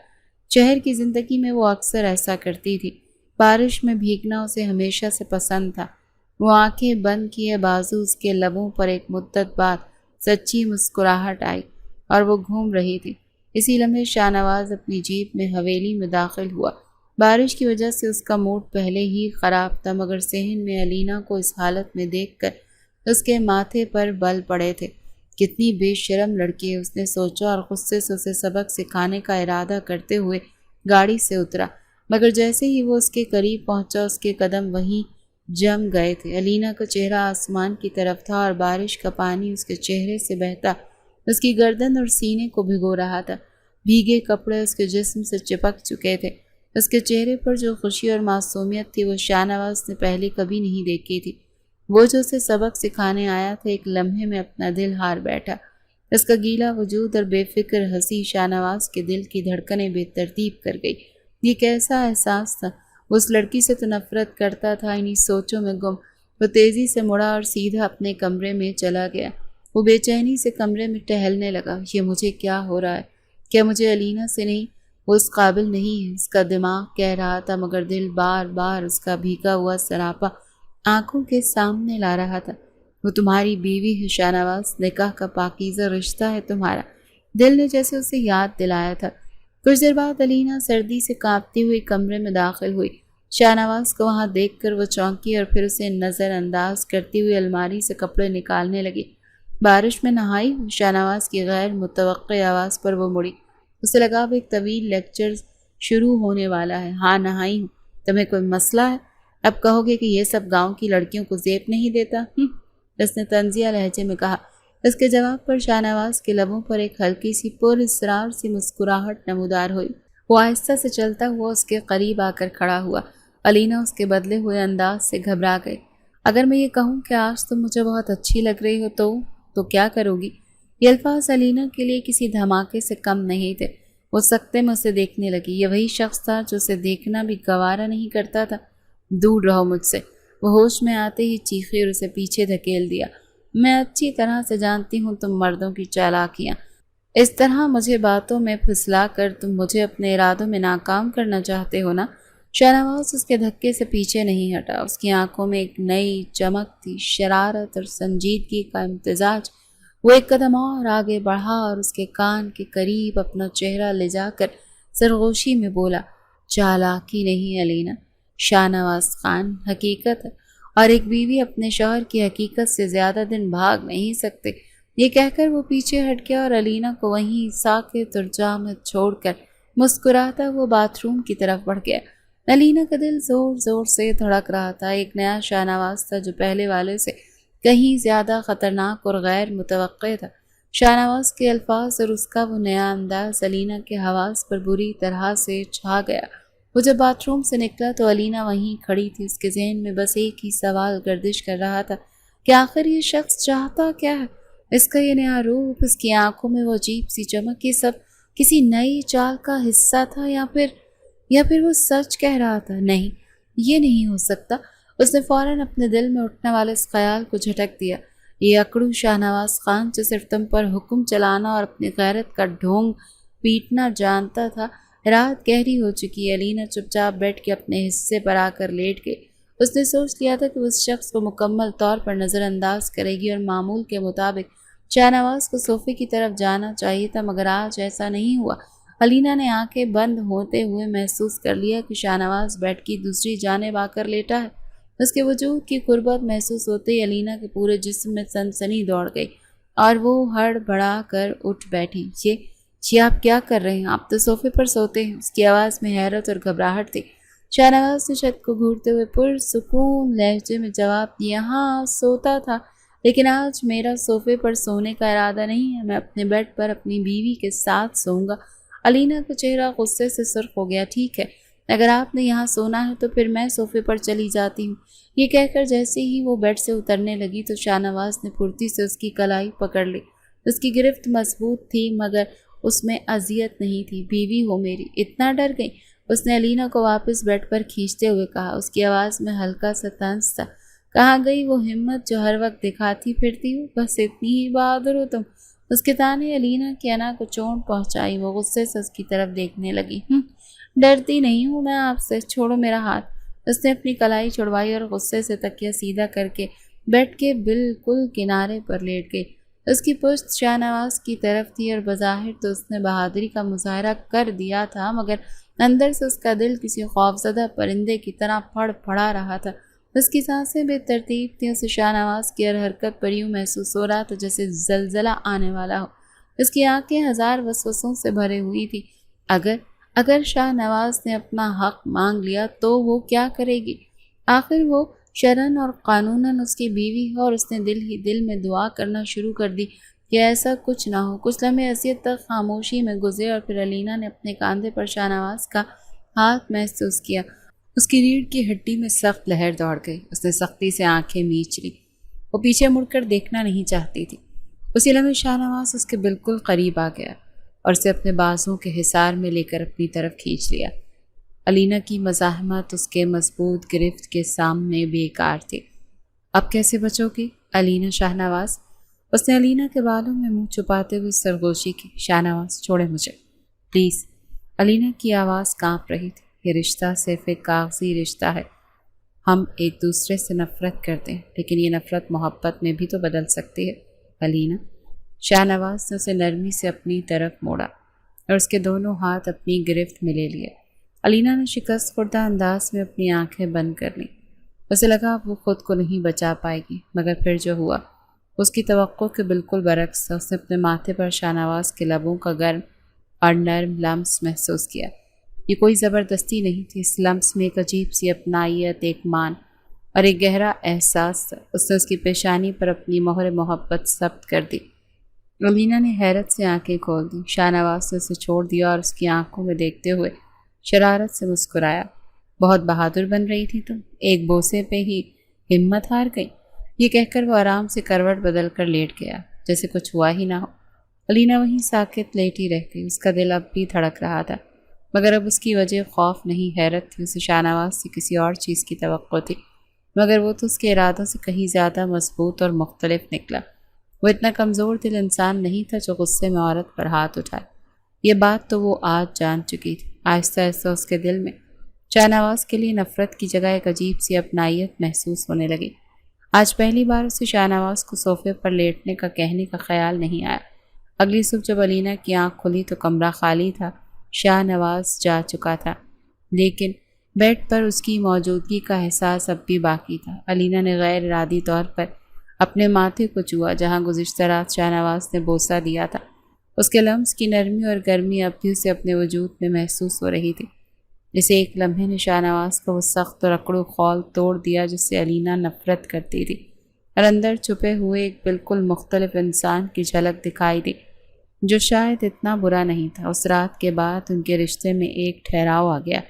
شہر کی زندگی میں وہ اکثر ایسا کرتی تھی۔ بارش میں بھیگنا اسے ہمیشہ سے پسند تھا۔ وہ آنکھیں بند کیے بازو، اس کے لبوں پر ایک مدت بعد سچی مسکراہٹ آئی اور وہ گھوم رہی تھی۔ اسی لمحے شاہ نواز اپنی جیپ میں حویلی میں داخل ہوا۔ بارش کی وجہ سے اس کا موڈ پہلے ہی خراب تھا، مگر صحن میں علینا کو اس حالت میں دیکھ کر اس کے ماتھے پر بل پڑے تھے۔ کتنی بے شرم لڑکی ہے، اس نے سوچا اور غصے سے اسے سبق سکھانے کا ارادہ کرتے ہوئے گاڑی سے اترا، مگر جیسے ہی وہ اس کے قریب پہنچا اس کے قدم وہیں جم گئے تھے۔ علینا کا چہرہ آسمان کی طرف تھا اور بارش کا پانی اس کے چہرے سے بہتا اس کی گردن اور سینے کو بھگو رہا تھا۔ بھیگے کپڑے اس کے جسم سے چپک چکے تھے۔ اس کے چہرے پر جو خوشی اور معصومیت تھی وہ شاہ نواز نے پہلے کبھی نہیں دیکھی تھی۔ وہ جو اسے سبق سکھانے آیا تھا ایک لمحے میں اپنا دل ہار بیٹھا۔ اس کا گیلا وجود اور بے فکر ہنسی شاہ نواز کے دل کی دھڑکنیں بے ترتیب کر گئی۔ یہ کیسا احساس تھا؟ وہ اس لڑکی سے تو نفرت کرتا تھا۔ انہی سوچوں میں گم وہ تیزی سے مڑا اور سیدھا اپنے کمرے میں چلا گیا۔ وہ بے چینی سے کمرے میں ٹہلنے لگا۔ یہ مجھے کیا ہو رہا ہے؟ کیا مجھے علینا سے نہیں؟ وہ اس قابل نہیں ہے، اس کا دماغ کہہ رہا تھا، مگر دل بار بار اس کا بھیگا ہوا سراپا آنکھوں کے سامنے لا رہا تھا۔ وہ تمہاری بیوی ہے شاہ نواز، نکاح کا پاکیزہ رشتہ ہے تمہارا، دل نے جیسے اسے یاد دلایا تھا۔ کچھ دیر بعد علینا سردی سے کانپتی ہوئی کمرے میں داخل ہوئی۔ شاہ نواز کو وہاں دیکھ کر وہ چونکی اور پھر اسے نظر انداز کرتی ہوئی الماری سے کپڑے نکالنے لگی۔ بارش میں نہائی ہوئی؟ شاہ نواز کی غیر متوقع آواز پر وہ مڑی۔ اسے لگا اب ایک طویل لیکچر شروع ہونے والا ہے۔ ہاں نہائی ہوں۔ تمہیں کوئی مسئلہ ہے؟ اب کہو گے کہ یہ سب گاؤں کی لڑکیوں کو زیب نہیں دیتا؟ اس نے طنزیہ لہجے میں کہا۔ اس کے جواب پر شاہ نواز کے لبوں پر ایک ہلکی سی پر اصرار سی مسکراہٹ نمودار ہوئی۔ وہ آہستہ سے چلتا ہوا اس کے قریب آ کر کھڑا ہوا۔ علینا اس کے بدلے ہوئے انداز سے گھبرا گئی۔ اگر میں یہ کہوں کہ آج تم مجھے بہت اچھی لگ رہی ہو تو کیا کرو گی؟ یہ الفاظ علینا کے لیے کسی دھماکے سے کم نہیں تھے۔ وہ سکتے میں اسے دیکھنے لگی۔ یہ وہی شخص تھا جو اسے دیکھنا بھی گوارا نہیں کرتا تھا۔ دور رہو مجھ سے، وہ ہوش میں آتے ہی چیخی اور اسے پیچھے دھکیل دیا۔ میں اچھی طرح سے جانتی ہوں تم مردوں کی چالاکیاں۔ اس طرح مجھے باتوں میں پھسلا کر تم مجھے اپنے ارادوں میں ناکام کرنا چاہتے ہو نا؟ شاہ نواز اس کے دھکے سے پیچھے نہیں ہٹا۔ اس کی آنکھوں میں ایک نئی چمک تھی، شرارت اور سنجیدگی کا امتزاج۔ وہ ایک قدم اور آگے بڑھا اور اس کے کان کے قریب اپنا چہرہ لے جا کر سرغوشی میں بولا، چالاکی نہیں علینا، شاہ نواز خان، حقیقت ہے، اور ایک بیوی اپنے شوہر کی حقیقت سے زیادہ دن بھاگ نہیں سکتے۔ یہ کہہ کر وہ پیچھے ہٹ گیا اور علینا کو وہیں ساکت اور جامد چھوڑ کر مسکراتا وہ باتھ روم کی طرف بڑھ گیا۔ علینا کا دل زور زور سے دھڑک رہا تھا۔ ایک نیا شاہ نواز تھا جو پہلے والے سے کہیں زیادہ خطرناک اور غیر متوقع تھا۔ شاہنواز کے الفاظ اور اس کا وہ نیا انداز علینا کے حواس پر بری طرح سے چھا گیا۔ وہ جب باتھ روم سے نکلا تو علینا وہیں کھڑی تھی۔ اس کے ذہن میں بس ایک ہی سوال گردش کر رہا تھا کہ آخر یہ شخص چاہتا کیا ہے؟ اس کا یہ نیا روپ، اس کی آنکھوں میں وہ عجیب سی چمک، یہ سب کسی نئی چال کا حصہ تھا یا پھر وہ سچ کہہ رہا تھا؟ نہیں، یہ نہیں ہو سکتا۔ اس نے فوراً اپنے دل میں اٹھنے والے اس خیال کو جھٹک دیا۔ یہ اکڑو شاہنواز خان جو صرف تم پر حکم چلانا اور اپنی غیرت کا ڈھونگ پیٹنا جانتا تھا۔ رات گہری ہو چکی۔ علینا چپ چاپ بیٹھ کے اپنے حصے پر آ کر لیٹ گئی۔ اس نے سوچ لیا تھا کہ اس شخص کو مکمل طور پر نظر انداز کرے گی اور معمول کے مطابق شاہنواز کو صوفے کی طرف جانا چاہیے تھا، مگر آج ایسا نہیں ہوا۔ علینا نے آنکھیں بند ہوتے ہوئے محسوس کر لیا کہ شاہنواز بیڈ کی دوسری جانب آ کر لیٹا ہے۔ اس کے وجود کی قربت محسوس ہوتے ہی علینا کے پورے جسم میں سنسنی دوڑ گئی اور وہ ہڑبڑا کر اٹھ بیٹھی۔ یہ آپ کیا کر رہے ہیں؟ آپ تو صوفے پر سوتے ہیں۔ اس کی آواز میں حیرت اور گھبراہٹ تھی۔ شاہنواز نے چھت کو گھورتے ہوئے پرسکون لہجے میں جواب دیا، ہاں سوتا تھا، لیکن آج میرا صوفے پر سونے کا ارادہ نہیں ہے۔ میں اپنے بیڈ پر اپنی بیوی کے ساتھ سوؤں گا۔ علینا کا چہرہ غصے سے سرخ ہو گیا۔ ٹھیک ہے، اگر آپ نے یہاں سونا ہے تو پھر میں صوفے پر چلی جاتی ہوں۔ یہ کہہ کر جیسے ہی وہ بیڈ سے اترنے لگی تو شاہنواز نے پھرتی سے اس کی کلائی پکڑ لی۔ اس کی گرفت مضبوط تھی مگر اس میں اذیت نہیں تھی۔ بیوی ہو میری، اتنا ڈر گئی؟ اس نے علینا کو واپس بیڈ پر کھینچتے ہوئے کہا۔ اس کی آواز میں ہلکا سا طنز تھا۔ کہاں گئی وہ ہمت جو ہر وقت دکھاتی پھرتی ہو؟ بس اتنی ہی بہادر ہو تم؟ اس کے تانے علینا کی انا کو چونٹ پہنچائی۔ وہ غصے سے اس کی طرف دیکھنے لگی۔ ڈرتی نہیں ہوں میں آپ سے، چھوڑو میرا ہاتھ۔ اس نے اپنی کلائی چھڑوائی اور غصے سے تکیہ سیدھا کر کے بیڈ کے بالکل کنارے پر لیٹ گئی۔ اس کی پشت شاہنواز کی طرف تھی اور بظاہر تو اس نے بہادری کا مظاہرہ کر دیا تھا، مگر اندر سے اس کا دل کسی خوفزدہ پرندے کی طرح پھڑ پھڑا رہا تھا۔ اس کی سانسیں بے ترتیب تھیں۔ اسے شاہنواز کی ہر حرکت پر یوں محسوس ہو رہا تھا جیسے زلزلہ آنے والا ہو۔ اس کی آنکھیں ہزار وسوسوں سے بھرے ہوئی تھی۔ اگر شاہنواز نے اپنا حق مانگ لیا تو وہ کیا کرے گی؟ آخر وہ شرعاً اور قانوناً اس کی بیوی ہے اور اس نے دل ہی دل میں دعا کرنا شروع کر دی کہ ایسا کچھ نہ ہو۔ کچھ لمحے اذیت تک خاموشی میں گزرے اور پھر علینا نے اپنے کاندھے پر شاہنواز کا ہاتھ محسوس کیا۔ اس کی ریڑھ کی ہڈی میں سخت لہر دوڑ گئی۔ اس نے سختی سے آنکھیں میچ لی۔ وہ پیچھے مڑ کر دیکھنا نہیں چاہتی تھی۔ اسی لمحے شاہنواز اس کے بالکل قریب آ گیا اور اسے اپنے بازوں کے حصار میں لے کر اپنی طرف کھینچ لیا۔ علینا کی مزاحمت اس کے مضبوط گرفت کے سامنے بیکار تھی۔ اب کیسے بچو گی علینا شاہنواز؟ اس نے علینا کے بالوں میں منہ چھپاتے ہوئے سرگوشی کی۔ شاہنواز چھوڑے مجھے پلیز۔ علینا کی آواز کانپ رہی تھی۔ یہ رشتہ صرف ایک کاغذی رشتہ ہے۔ ہم ایک دوسرے سے نفرت کرتے ہیں لیکن یہ نفرت محبت میں بھی تو بدل سکتی ہے علینا۔ شاہنواز نے اسے نرمی سے اپنی طرف موڑا اور اس کے دونوں ہاتھ اپنی گرفت میں لے لیے۔ علینا نے شکست خوردہ انداز میں اپنی آنکھیں بند کر لیں۔ اسے لگا وہ خود کو نہیں بچا پائے گی، مگر پھر جو ہوا اس کی توقع کے بالکل برعکس تھا۔ اس نے اپنے ماتھے پر شاہنواز کے لبوں کا گرم اور نرم لمس محسوس کیا۔ یہ کوئی زبردستی نہیں تھی، اس لمس میں ایک عجیب سی اپنائیت، ایک مان اور ایک گہرا احساس تھا۔ اس نے اس کی پیشانی پر اپنی مہر محبت ثبت کر دی۔ علینا نے حیرت سے آنکھیں کھول دیں۔ شاہنواز نے اسے چھوڑ دیا اور اس کی آنکھوں میں دیکھتے ہوئے شرارت سے مسکرایا۔ بہت بہادر بن رہی تھی تم، ایک بوسے پہ ہی ہمت ہار گئی۔ یہ کہہ کر وہ آرام سے کروٹ بدل کر لیٹ گیا جیسے کچھ ہوا ہی نہ ہو۔ علینا وہیں ساکت لیٹی رہ گئی۔ اس کا دل اب بھی دھڑک رہا تھا، مگر اب اس کی وجہ خوف نہیں حیرت تھی۔ اسے شاہنواز سے کسی اور چیز کی توقع تھی، مگر وہ تو اس کے ارادوں سے کہیں زیادہ مضبوط اور مختلف نکلا۔ وہ اتنا کمزور دل انسان نہیں تھا جو غصے میں عورت پر ہاتھ اٹھائے۔ یہ بات تو وہ آج جان چکی تھی۔ آہستہ آہستہ اس کے دل میں شاہنواز کے لیے نفرت کی جگہ ایک عجیب سی اپنائیت محسوس ہونے لگی۔ آج پہلی بار اسے شاہنواز کو صوفے پر لیٹنے کا کہنے کا خیال نہیں آیا۔ اگلی صبح جب علینا کی آنکھ کھلی تو کمرہ خالی تھا۔ شاہنواز جا چکا تھا، لیکن بیڈ پر اس کی موجودگی کا احساس اب بھی باقی تھا۔ علینا نے غیر ارادی طور پر اپنے ماتھے کو چھوا جہاں گزشتہ رات شاہنواز نے بوسہ دیا تھا۔ اس کے لمس کی نرمی اور گرمی اب بھی اسے اپنے وجود میں محسوس ہو رہی تھی۔ اسے ایک لمحے نے شاہنواز کو وہ سخت اور اکڑو خول توڑ دیا جس سے علینا نفرت کرتی تھی۔ اور اندر چھپے ہوئے ایک بالکل مختلف انسان کی جھلک دکھائی دی جو شاید اتنا برا نہیں تھا۔ اس رات کے بعد ان کے رشتے میں ایک ٹھہراؤ آ گیا۔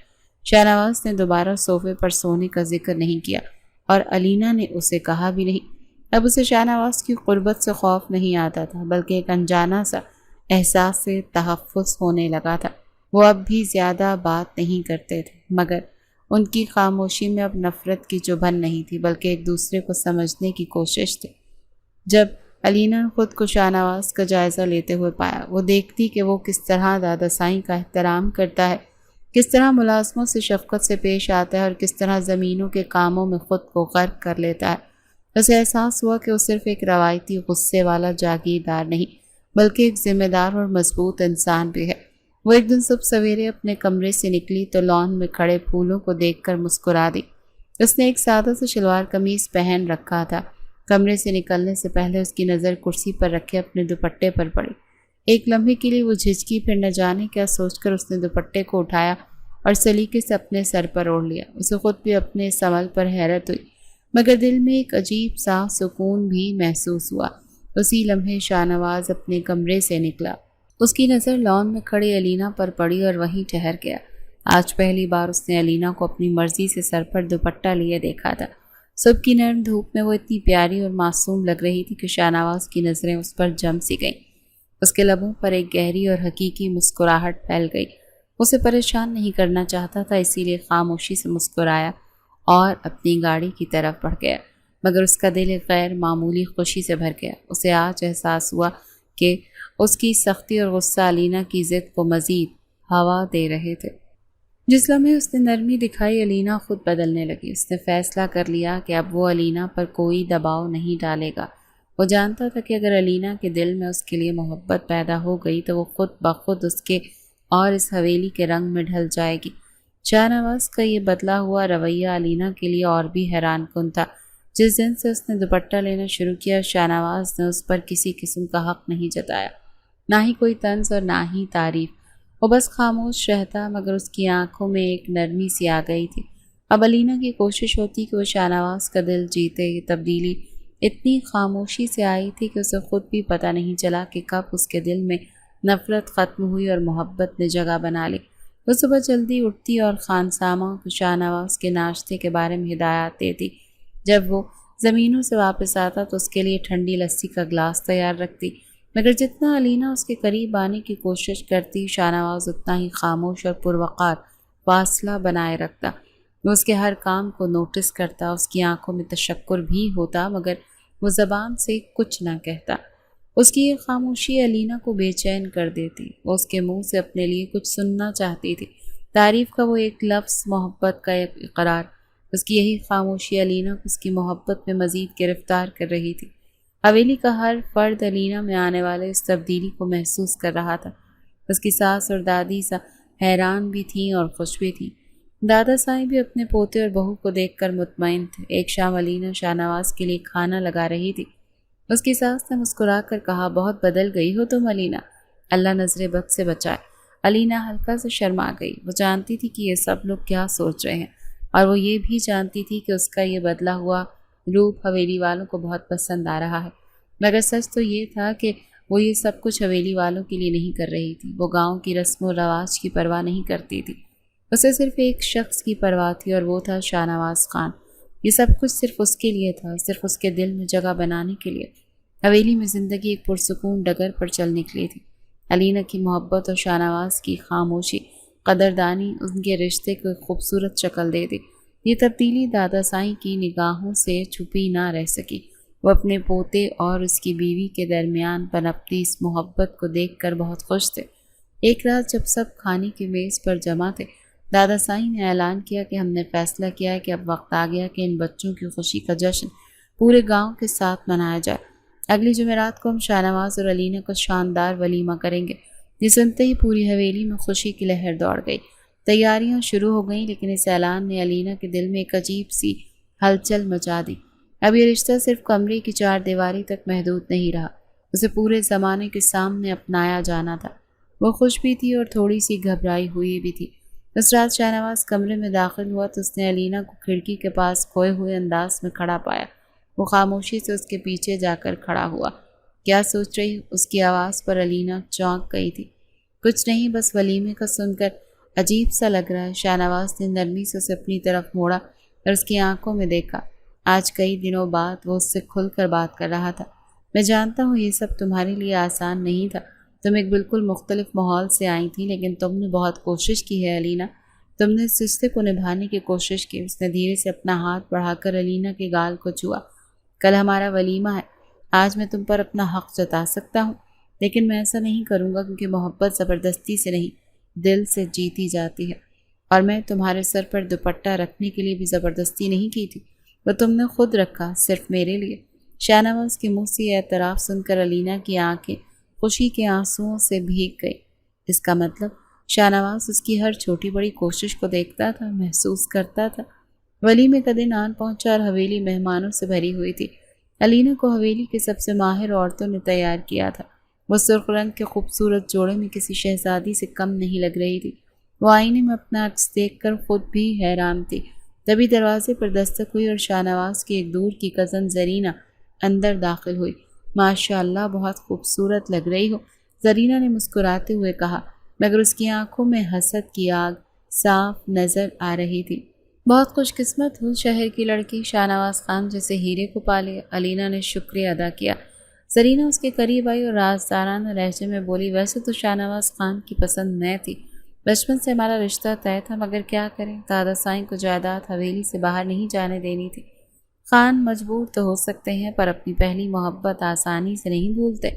شاہ نواز نے دوبارہ صوفے پر سونے کا ذکر نہیں کیا اور علینا نے اسے کہا بھی نہیں۔ اب اسے شاہ نواز کی قربت سے خوف نہیں آتا تھا بلکہ ایک انجانا سا احساس سے تحفظ ہونے لگا تھا۔ وہ اب بھی زیادہ بات نہیں کرتے تھے مگر ان کی خاموشی میں اب نفرت کی چبھن نہیں تھی بلکہ ایک دوسرے کو سمجھنے کی کوشش تھی۔ جب علینا نے خود کو شاہ نواز کا جائزہ لیتے ہوئے پایا، وہ دیکھتی کہ وہ کس طرح دادا سائیں کا احترام کرتا ہے، کس طرح ملازموں سے شفقت سے پیش آتا ہے اور کس طرح زمینوں کے کاموں میں خود کو غرق کر لیتا ہے۔ اسے احساس ہوا کہ وہ صرف ایک روایتی غصے والا جاگیردار نہیں بلکہ ایک ذمہ دار اور مضبوط انسان بھی ہے۔ وہ ایک دن صبح سویرے اپنے کمرے سے نکلی تو لان میں کھڑے پھولوں کو دیکھ کر مسکرا دی۔ اس نے ایک سادہ سا شلوار قمیص پہن رکھا تھا۔ کمرے سے نکلنے سے پہلے اس کی نظر کرسی پر رکھے اپنے دوپٹے پر پڑی۔ ایک لمحے کے لیے وہ جھجکی، پھر نہ جانے کیا سوچ کر اس نے دوپٹے کو اٹھایا اور سلیقے سے اپنے سر پر اوڑھ لیا۔ اسے خود بھی اپنے سنبھل پر حیرت ہوئی مگر دل میں ایک عجیب سا سکون بھی محسوس ہوا۔ اسی لمحے شاہ نواز اپنے کمرے سے نکلا۔ اس کی نظر لان میں کھڑی علینا پر پڑی اور وہیں ٹھہر گیا۔ آج پہلی بار اس نے علینا کو اپنی مرضی سے سر پر دوپٹہ لیے دیکھا تھا۔ صبح کی نرم دھوپ میں وہ اتنی پیاری اور معصوم لگ رہی تھی کہ شاہ نواز کی نظریں اس پر جم سی گئیں۔ اس کے لبوں پر ایک گہری اور حقیقی مسکراہٹ پھیل گئی۔ اسے پریشان نہیں کرنا چاہتا تھا اسی لیے خاموشی سے مسکرایا اور اپنی گاڑی کی طرف بڑھ گیا مگر اس کا دل ایک غیر معمولی خوشی سے بھر گیا۔ اسے آج احساس ہوا کہ اس کی سختی اور غصہ علینا کی ضد کو مزید ہوا دے رہے تھے۔ جس لمحے اس نے نرمی دکھائی علینا خود بدلنے لگی۔ اس نے فیصلہ کر لیا کہ اب وہ علینا پر کوئی دباؤ نہیں ڈالے گا۔ وہ جانتا تھا کہ اگر علینا کے دل میں اس کے لیے محبت پیدا ہو گئی تو وہ خود بخود اس کے اور اس حویلی کے رنگ میں ڈھل جائے گی۔ شاہ نواز کا یہ بدلا ہوا رویہ علینا کے لیے اور بھی حیران کن تھا۔ جس دن سے اس نے دوپٹہ لینا شروع کیا شاہ نواز نے اس پر کسی قسم کا حق نہیں جتایا، نہ ہی کوئی طنز اور نہ ہی تعریف۔ وہ بس خاموش رہتا مگر اس کی آنکھوں میں ایک نرمی سی آ گئی تھی۔ اب علینا کی کوشش ہوتی کہ وہ شاہ نواز کا دل جیتے۔ یہ تبدیلی اتنی خاموشی سے آئی تھی کہ اسے خود بھی پتہ نہیں چلا کہ کب اس کے دل میں نفرت ختم ہوئی اور محبت نے جگہ بنا لی۔ وہ صبح جلدی اٹھتی اور خانسامہ کو شاہ نواز کے ناشتے کے بارے میں ہدایات دیتی۔ جب وہ زمینوں سے واپس آتا تو اس کے لیے ٹھنڈی لسی کا گلاس تیار رکھتی مگر جتنا علینا اس کے قریب آنے کی کوشش کرتی شاہ نواز اتنا ہی خاموش اور پروقار فاصلہ بنائے رکھتا۔ وہ اس کے ہر کام کو نوٹس کرتا، اس کی آنکھوں میں تشکر بھی ہوتا مگر وہ زبان سے کچھ نہ کہتا۔ اس کی یہ خاموشی علینا کو بے چین کر دیتی۔ وہ اس کے منہ سے اپنے لیے کچھ سننا چاہتی تھی، تعریف کا وہ ایک لفظ، محبت کا ایک اقرار۔ اس کی یہی خاموشی علینا کو اس کی محبت میں مزید گرفتار کر رہی تھی۔ حویلی کا ہر فرد علینا میں آنے والے اس تبدیلی کو محسوس کر رہا تھا۔ اس کی ساس اور دادی سا حیران بھی تھیں اور خوش بھی تھیں۔ دادا سائیں بھی اپنے پوتے اور بہو کو دیکھ کر مطمئن تھے۔ ایک شام علینا شاہ نواز کے لیے کھانا لگا رہی تھی۔ اس کی ساس نے مسکرا کر کہا، بہت بدل گئی ہو تم علینا، اللہ نظر بد سے بچائے۔ علینا ہلکا سے شرما گئی۔ وہ جانتی تھی کہ یہ سب لوگ کیا سوچ رہے ہیں اور وہ یہ بھی جانتی تھی کہ اس کا یہ بدلا ہوا روپ حویلی والوں کو بہت پسند آ رہا ہے مگر سچ تو یہ تھا کہ وہ یہ سب کچھ حویلی والوں کے لیے نہیں کر رہی تھی۔ وہ گاؤں کی رسم و رواج کی پرواہ نہیں کرتی تھی، اسے صرف ایک شخص کی پرواہ تھی اور وہ تھا شاہ نواز خان۔ یہ سب کچھ صرف اس کے لیے تھا، صرف اس کے دل میں جگہ بنانے کے لیے۔ حویلی میں زندگی ایک پرسکون ڈگر پر چل نکلی تھی۔ علینا کی محبت اور شاہ نواز کی خاموشی قدردانی ان کے رشتے کو ایک خوبصورت شکل دے دی۔ یہ تبدیلی دادا سائیں کی نگاہوں سے چھپی نہ رہ سکی۔ وہ اپنے پوتے اور اس کی بیوی کے درمیان پنپتی اس محبت کو دیکھ کر بہت خوش تھے۔ ایک رات جب سب کھانے کی میز پر جمع تھے، دادا سائیں نے اعلان کیا کہ ہم نے فیصلہ کیا ہے کہ اب وقت آ گیا کہ ان بچوں کی خوشی کا جشن پورے گاؤں کے ساتھ منایا جائے۔ اگلی جمعرات کو ہم شاہ نواز اور علینا کا شاندار ولیمہ کریں گے۔ یہ سنتے ہی پوری حویلی میں خوشی کی لہر دوڑ گئی۔ تیاریاں شروع ہو گئیں لیکن اس اعلان نے علینا کے دل میں ایک عجیب سی ہلچل مچا دی۔ اب یہ رشتہ صرف کمرے کی چار دیواری تک محدود نہیں رہا، اسے پورے زمانے کے سامنے اپنایا جانا تھا۔ وہ خوش بھی تھی اور تھوڑی سی گھبرائی ہوئی بھی تھی۔ اس رات شاہ نواز کمرے میں داخل ہوا تو اس نے علینا کو کھڑکی کے پاس کھوئے ہوئے انداز میں کھڑا پایا۔ وہ خاموشی سے اس کے پیچھے جا کر کھڑا ہوا۔ کیا سوچ رہی؟ اس کی آواز پر علینا چونک گئی تھی۔ کچھ نہیں، بس ولیمے کا سن کر عجیب سا لگ رہا ہے۔ شاہ نواز نے نرمی سے اسے اپنی طرف موڑا اور اس کی آنکھوں میں دیکھا۔ آج کئی دنوں بعد وہ اس سے کھل کر بات کر رہا تھا۔ میں جانتا ہوں یہ سب تمہارے لیے آسان نہیں تھا۔ تم ایک بالکل مختلف ماحول سے آئی تھی، لیکن تم نے بہت کوشش کی ہے علینا۔ تم نے اس رشتے کو نبھانے کی کوشش کی۔ اس نے دھیرے سے اپنا ہاتھ بڑھا کر علینا کے گال کو چھوا۔ کل ہمارا ولیمہ ہے۔ آج میں تم پر اپنا حق جتا سکتا ہوں، لیکن میں ایسا نہیں کروں گا، کیونکہ محبت زبردستی سے نہیں، دل سے جیتی جاتی ہے۔ اور میں تمہارے سر پر دوپٹہ رکھنے کے لیے بھی زبردستی نہیں کی تھی، وہ تم نے خود رکھا، صرف میرے لیے۔ شاہ نواز کے منہ سے یہ اعتراف سن کر علینا کی آنکھیں خوشی کے آنسوؤں سے بھیگ گئی۔ اس کا مطلب شاہ نواز اس کی ہر چھوٹی بڑی کوشش کو دیکھتا تھا، محسوس کرتا تھا۔ ولیمے کا دن آن پہنچا اور حویلی مہمانوں سے بھری ہوئی تھی۔ علینا کو حویلی کے سب سے ماہر عورتوں نے تیار کیا تھا۔ وہ سرخ رنگ کے خوبصورت جوڑے میں کسی شہزادی سے کم نہیں لگ رہی تھی۔ وہ آئینے میں اپنا عکس دیکھ کر خود بھی حیران تھی۔ تبھی دروازے پر دستک ہوئی اور شاہ نواز کی ایک دور کی کزن زرینہ اندر داخل ہوئی۔ ماشاء اللہ، بہت خوبصورت لگ رہی ہو، زرینہ نے مسکراتے ہوئے کہا، مگر اس کی آنکھوں میں حسد کی آگ صاف نظر آ رہی تھی۔ بہت خوش قسمت ہو شہر کی لڑکی، شاہ نواز خان جیسے ہیرے کو پالے۔ علینا نے شکریہ ادا کیا۔ زرینہ اس کے قریب آئی اور رازدارانہ لہجے میں بولی، ویسے تو شاہ نواز خان کی پسند میں تھی، بچپن سے ہمارا رشتہ طے تھا، مگر کیا کریں، دادا سائیں کو جائیداد حویلی سے باہر نہیں جانے دینی تھی۔ خان مجبور تو ہو سکتے ہیں، پر اپنی پہلی محبت آسانی سے نہیں بھولتے۔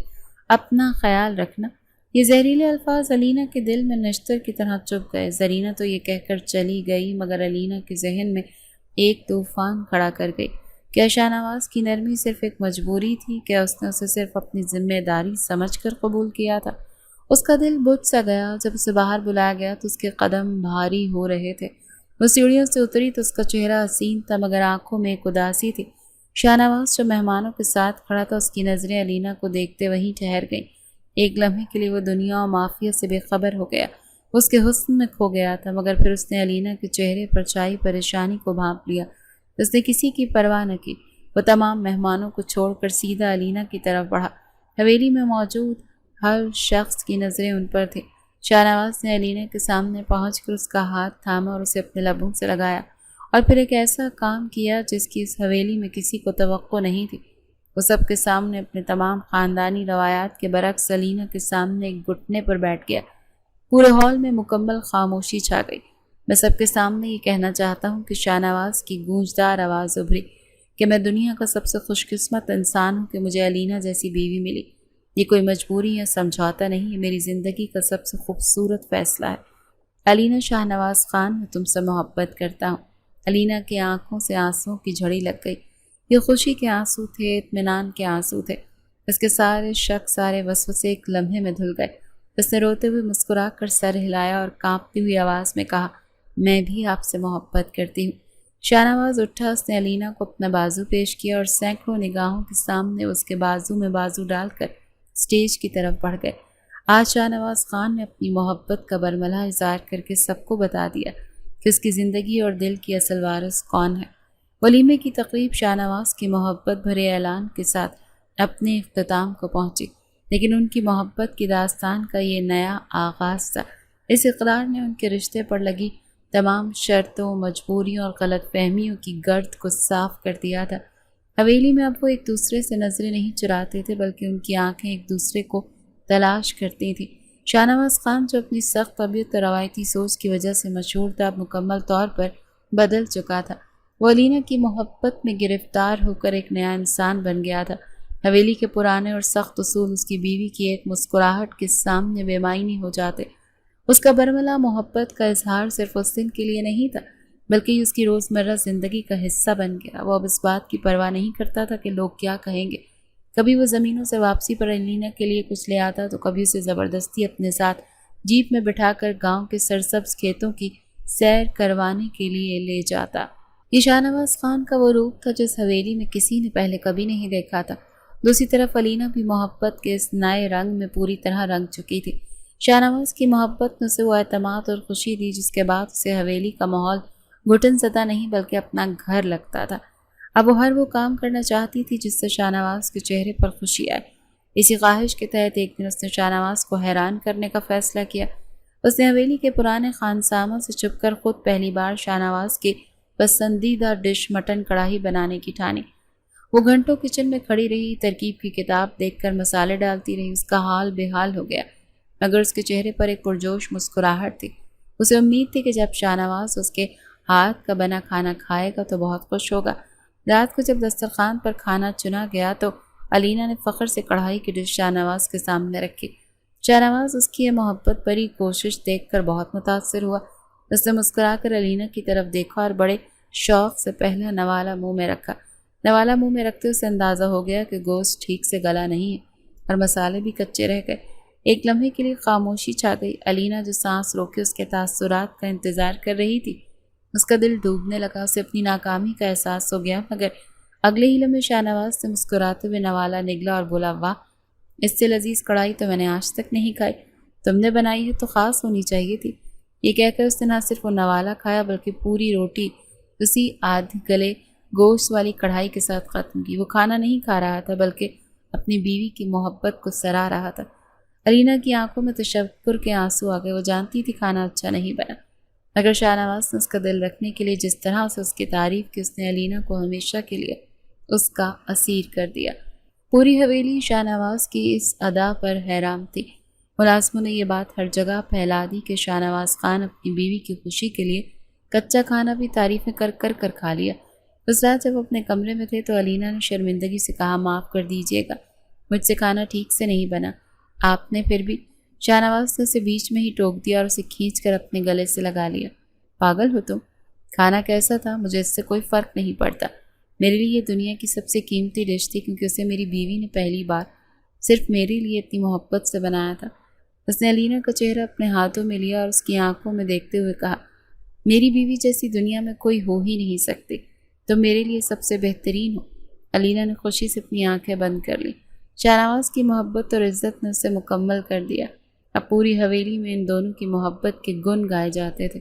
اپنا خیال رکھنا۔ یہ زہریلے الفاظ علینا کے دل میں نشتر کی طرح چپ گئے۔ زرینہ تو یہ کہہ کر چلی گئی، مگر علینا کے ذہن میں ایک طوفان کھڑا کر گئی۔ کیا شاہ نواز کی نرمی صرف ایک مجبوری تھی؟ کیا اس نے اسے صرف اپنی ذمہ داری سمجھ کر قبول کیا تھا؟ اس کا دل بجھ سا گیا۔ جب اسے باہر بلایا گیا تو اس کے قدم بھاری ہو رہے تھے۔ وہ سیڑھیوں سے اتری تو اس کا چہرہ حسین تھا، مگر آنکھوں میں ایک اداسی تھی۔ شاہ نواز جو مہمانوں کے ساتھ کھڑا تھا، اس کی نظریں علینا کو دیکھتے وہیں ٹھہر گئیں۔ ایک لمحے کے لیے وہ دنیا اور مافیا سے بے خبر ہو گیا، اس کے حسن میں کھو گیا تھا، مگر پھر اس نے علینا کے چہرے پر چھائی پریشانی کو بھانپ لیا۔ اس نے کسی کی پرواہ نہ کی۔ وہ تمام مہمانوں کو چھوڑ کر سیدھا علینا کی طرف بڑھا۔ حویلی میں موجود ہر شخص کی نظریں ان پر تھیں۔ شاہ نواز نے علینا کے سامنے پہنچ کر اس کا ہاتھ تھاما اور اسے اپنے لبوں سے لگایا، اور پھر ایک ایسا کام کیا جس کی اس حویلی میں کسی کو توقع نہیں تھی۔ وہ سب کے سامنے اپنے تمام خاندانی روایات کے برعکس علینا کے سامنے ایک گھٹنے پر بیٹھ گیا۔ پورے ہال میں مکمل خاموشی چھا گئی۔ میں سب کے سامنے یہ کہنا چاہتا ہوں کہ شاہ نواز کی گونجدار آواز ابھری کہ میں دنیا کا سب سے خوش قسمت انسان ہوں کہ مجھے علینا جیسی بیوی ملی۔ یہ کوئی مجبوری یا سمجھوتا نہیں، یہ میری زندگی کا سب سے خوبصورت فیصلہ ہے۔ علینا شاہ نواز خان، میں تم سے محبت کرتا ہوں۔ علینا کی آنکھوں سے آنسوؤں کی جھڑی لگ گئی۔ یہ خوشی کے آنسو تھے، اطمینان کے آنسو تھے۔ اس کے سارے شک، سارے وسوسے ایک لمحے میں دھل گئے۔ اس نے روتے ہوئے مسکرا کر سر ہلایا اور کانپتی ہوئی آواز میں کہا، میں بھی آپ سے محبت کرتی ہوں۔ شاہ نواز اٹھا، اس نے علینا کو اپنا بازو پیش کیا اور سینکڑوں نگاہوں کے سامنے اس کے بازو میں بازو ڈال کر اسٹیج کی طرف بڑھ گئے۔ آج شاہ نواز خان نے اپنی محبت کا برملا اظہار کر کے سب کو بتا دیا کہ اس کی زندگی اور دل کی اصل وارث کون ہے۔ ولیمے کی تقریب شاہ نواز کی محبت بھرے اعلان کے ساتھ اپنے اختتام کو پہنچی، لیکن ان کی محبت کی داستان کا یہ نیا آغاز تھا۔ اس اقرار نے ان کے رشتے پر لگی تمام شرطوں، مجبوریوں اور غلط فہمیوں کی گرد کو صاف کر دیا تھا۔ حویلی میں اب وہ ایک دوسرے سے نظریں نہیں چراتے تھے، بلکہ ان کی آنکھیں ایک دوسرے کو تلاش کرتی تھیں۔ شاہ نواز خان جو اپنی سخت طبیعت اور روایتی سوچ کی وجہ سے مشہور تھا، اب مکمل طور پر بدل چکا تھا۔ وہ علینا کی محبت میں گرفتار ہو کر ایک نیا انسان بن گیا تھا۔ حویلی کے پرانے اور سخت اصول اس کی بیوی کی ایک مسکراہٹ کے سامنے بے معنی ہو جاتے۔ اس کا برملا محبت کا اظہار صرف اس دن کے لیے نہیں تھا، بلکہ اس کی روزمرہ زندگی کا حصہ بن گیا۔ وہ اب اس بات کی پرواہ نہیں کرتا تھا کہ لوگ کیا کہیں گے۔ کبھی وہ زمینوں سے واپسی پر علینا کے لیے کچھ لے آتا تو کبھی اسے زبردستی اپنے ساتھ جیپ میں بٹھا کر گاؤں کے سرسبز کھیتوں کی سیر کروانے کے لیے لے جاتا۔ یہ شاہ نواز خان کا وہ روپ تھا جس حویلی میں کسی نے پہلے کبھی نہیں دیکھا تھا۔ دوسری طرف علینا بھی محبت کے اس نئے رنگ میں پوری طرح رنگ چکی تھی۔ شاہ نواز کی محبت نے اسے وہ اعتماد اور خوشی دی جس کے بعد اسے حویلی کا ماحول گھٹن زدہ نہیں بلکہ اپنا گھر لگتا تھا۔ اب وہ ہر وہ کام کرنا چاہتی تھی جس سے شاہ نواز کے چہرے پر خوشی آئے۔ اسی خواہش کے تحت ایک دن اس نے شاہ نواز کو حیران کرنے کا فیصلہ کیا۔ اس نے حویلی کے پرانے خانساموں سے چھپ کر خود پہلی بار شاہ نواز کی پسندیدہ ڈش مٹن کڑھائی بنانے کی ٹھانی۔ وہ گھنٹوں کچن میں کھڑی رہی، ترکیب کی کتاب دیکھ کر مسالے ڈالتی رہی۔ اس کا حال بے حال ہو گیا، مگر اس کے چہرے پر ایک پرجوش مسکراہٹ تھی۔ اسے امید تھی کہ جب شاہ نواز اس کے ہاتھ کا بنا کھانا کھائے گا تو بہت خوش ہوگا۔ رات کو جب دسترخوان پر کھانا چنا گیا تو علینا نے فخر سے کڑھائی کی ڈش شاہ نواز کے سامنے رکھی۔ شاہ نواز اس کی یہ محبت بھری کوشش دیکھ کر بہت متاثر ہوا۔ اس نے مسکرا کر علینا کی طرف دیکھا اور بڑے شوق سے پہلا نوالا منہ میں رکھا۔ نوالا منہ میں رکھتے اسے اندازہ ہو گیا کہ گوشت ٹھیک سے گلا نہیں ہے اور مسالے بھی کچے رہ گئے۔ ایک لمحے کے لیے خاموشی چھا گئی۔ علینا جو سانس روکے اس کے تاثرات کا انتظار کر رہی تھی، اس کا دل ڈوبنے لگا۔ اسے اپنی ناکامی کا احساس ہو گیا، مگر اگلے ہی لمحے شاہ نواز سے مسکراتے ہوئے نوالا نگلا اور بولا، واہ، اس سے لذیذ کڑھائی تو میں نے آج تک نہیں کھائی۔ تم نے بنائی ہے تو خاص ہونی چاہیے تھی۔ یہ کہہ کر اس نے نہ صرف وہ نوالا کھایا بلکہ پوری روٹی اسی آدھ گلے گوشت والی کڑھائی کے ساتھ ختم کی۔ وہ کھانا نہیں کھا رہا تھا بلکہ اپنی بیوی کی محبت کو سراہ رہا تھا۔ علینا کی آنکھوں میں تشکر کے آنسو آ گئے۔ وہ جانتی تھی کھانا اچھا نہیں بنا، مگر شاہ نواز نے اس کا دل رکھنے کے لیے جس طرح سے اس کی تعریف کی، اس نے علینا کو ہمیشہ کے لیے اس کا اسیر کر دیا۔ پوری حویلی شاہ نواز کی اس ادا پر حیران تھی۔ ملازموں نے یہ بات ہر جگہ پھیلا دی کہ شاہ نواز خان اپنی بیوی کی خوشی کے لیے کچا کھانا بھی تعریفیں کر کر کھا لیا۔ اس رات جب وہ اپنے کمرے میں تھے تو علینا نے شرمندگی سے کہا، معاف کر دیجیے گا، مجھ سے کھانا ٹھیک سے نہیں بنا۔ آپ نے پھر بھی؟ شاہ نواز نے اسے بیچ میں ہی ٹوک دیا اور اسے کھینچ کر اپنے گلے سے لگا لیا۔ پاگل ہو تم؟ کھانا کیسا تھا مجھے اس سے کوئی فرق نہیں پڑتا۔ میرے لیے یہ دنیا کی سب سے قیمتی ڈش تھی، کیونکہ اسے میری بیوی نے پہلی بار صرف میرے لیے اتنی محبت سے بنایا تھا۔ اس نے علینا کا چہرہ اپنے ہاتھوں میں لیا اور اس کی آنکھوں میں دیکھتے ہوئے کہا، میری بیوی جیسی دنیا میں کوئی ہو ہی نہیں سکتی، تم میرے لیے سب سے بہترین ہو۔ علینا نے خوشی سے اپنی آنکھیں بند کر لی۔ شاہ نواز کی محبت اور عزت نے اسے مکمل کر دیا۔ اب پوری حویلی میں ان دونوں کی محبت کے گن گائے جاتے تھے۔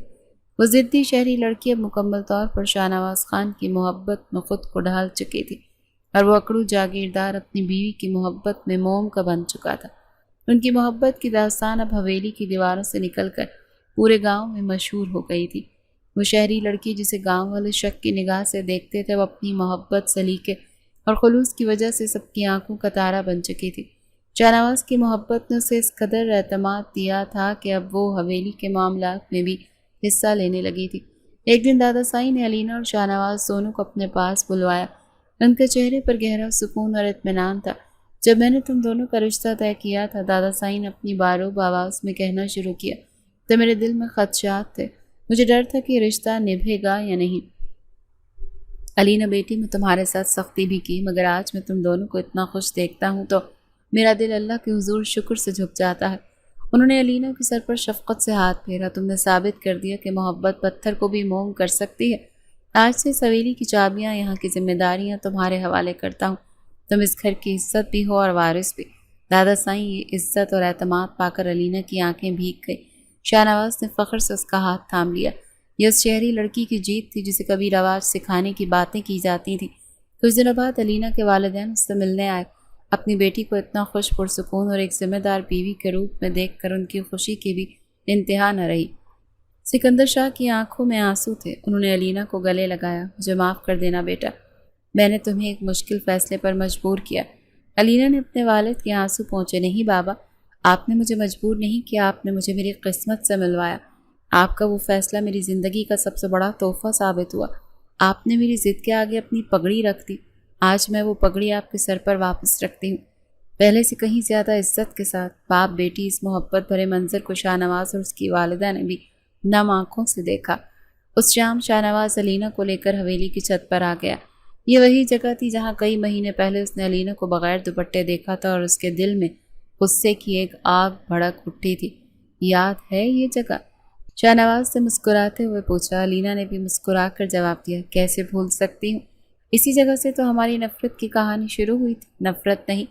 وہ ضدی شہری لڑکی اب مکمل طور پر شاہ نواز خان کی محبت میں خود کو ڈھال چکی تھی، اور وہ اکڑو جاگیردار اپنی بیوی کی محبت میں موم کا بن چکا تھا۔ ان کی محبت کی داستان اب حویلی کی دیواروں سے نکل کر پورے گاؤں میں مشہور ہو گئی تھی۔ وہ شہری لڑکی جسے گاؤں والے شک کی نگاہ سے دیکھتے تھے، وہ اپنی محبت، سلیقے اور خلوص کی وجہ سے سب کی آنکھوں کا تارا بن چکی تھی۔ شاہ نواز کی محبت نے اسے اس قدر اعتماد دیا تھا کہ اب وہ حویلی کے معاملات میں بھی حصہ لینے لگی تھی۔ ایک دن دادا سائی نے علینا اور شاہ نواز دونوں کو اپنے پاس بلوایا۔ ان کے چہرے پر گہرا سکون اور اطمینان تھا۔ جب میں نے تم دونوں کا رشتہ طے کیا تھا، دادا سائی نے اپنی باروب آواز میں کہنا شروع کیا، تو میرے دل میں خدشات تھے۔ مجھے ڈر تھا کہ یہ رشتہ نبھے گا یا نہیں۔ علینا بیٹی، میں تمہارے ساتھ سختی بھی کی، مگر آج میں تم دونوں کو اتنا خوش دیکھتا ہوں تو میرا دل اللہ کے حضور شکر سے جھک جاتا ہے۔ انہوں نے علینا کے سر پر شفقت سے ہاتھ پھیرا۔ تم نے ثابت کر دیا کہ محبت پتھر کو بھی موم کر سکتی ہے۔ آج سے اس حویلی کی چابیاں، یہاں کی ذمہ داریاں تمہارے حوالے کرتا ہوں۔ تم اس گھر کی عزت بھی ہو اور وارث بھی۔ دادا سائیں یہ عزت اور اعتماد پا کر علینا کی آنکھیں بھیگ گئی۔ شاہ نواز نے فخر سے اس کا ہاتھ تھام لیا۔ یہ اس شہری لڑکی کی جیت تھی جسے کبھی رواج سکھانے کی باتیں کی جاتی تھیں۔ کچھ دنوں بعد علینا کے والدین اس سے ملنے آئے۔ اپنی بیٹی کو اتنا خوش پرسکون اور ایک ذمہ دار بیوی کے روپ میں دیکھ کر ان کی خوشی کی بھی انتہا نہ رہی۔ سکندر شاہ کی آنکھوں میں آنسو تھے۔ انہوں نے علینا کو گلے لگایا، مجھے معاف کر دینا بیٹا، میں نے تمہیں ایک مشکل فیصلے پر مجبور کیا۔ علینا نے اپنے والد کے آنسو پہنچے، نہیں بابا، آپ نے مجھے مجبور نہیں کیا، آپ نے مجھے میری قسمت سے ملوایا۔ آپ کا وہ فیصلہ میری زندگی کا سب سے بڑا تحفہ ثابت ہوا۔ آپ نے میری ضد کے آگے اپنی پگڑی رکھ دی۔ آج میں وہ پگڑی آپ کے سر پر واپس رکھتی ہوں، پہلے سے کہیں زیادہ عزت کے ساتھ۔ باپ بیٹی اس محبت بھرے منظر کو شاہ نواز اور اس کی والدہ نے بھی نم آنکھوں سے دیکھا۔ اس شام شاہ نواز علینا کو لے کر حویلی کی چھت پر آ گیا۔ یہ وہی جگہ تھی جہاں کئی مہینے پہلے اس نے علینا کو بغیر دوپٹے دیکھا تھا اور اس کے دل میں غصے کی ایک آگ بھڑک اٹھی تھی۔ یاد ہے یہ جگہ؟ شاہ نواز سے مسکراتے ہوئے پوچھا۔ علینا نے بھی مسکرا کر جواب دیا، کیسے بھول سکتی ہوں، اسی جگہ سے تو ہماری نفرت کی کہانی شروع ہوئی تھی۔ نفرت نہیں،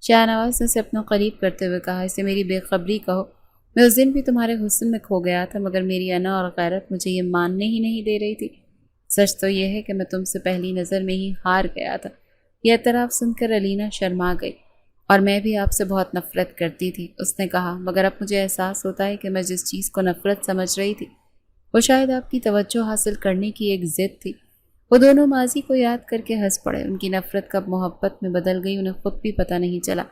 شاہ نواز نے اسے اپنا قریب کرتے ہوئے کہا، اسے میری بے خبری کہو۔ میں اس دن بھی تمہارے حسن میں کھو گیا تھا، مگر میری انا اور غیرت مجھے یہ ماننے ہی نہیں دے رہی تھی۔ سچ تو یہ ہے کہ میں تم سے پہلی نظر میں ہی ہار گیا تھا۔ یہ اعتراف سن کر علینا شرما گئی۔ اور میں بھی آپ سے بہت نفرت کرتی تھی، اس نے کہا، مگر اب مجھے احساس ہوتا ہے کہ میں جس چیز کو نفرت سمجھ رہی تھی وہ شاید آپ کی توجہ حاصل کرنے کی ایک ضد تھی۔ وہ دونوں ماضی کو یاد کر کے ہنس پڑے۔ ان کی نفرت کب محبت میں بدل گئی انہیں خود بھی پتہ نہیں چلا۔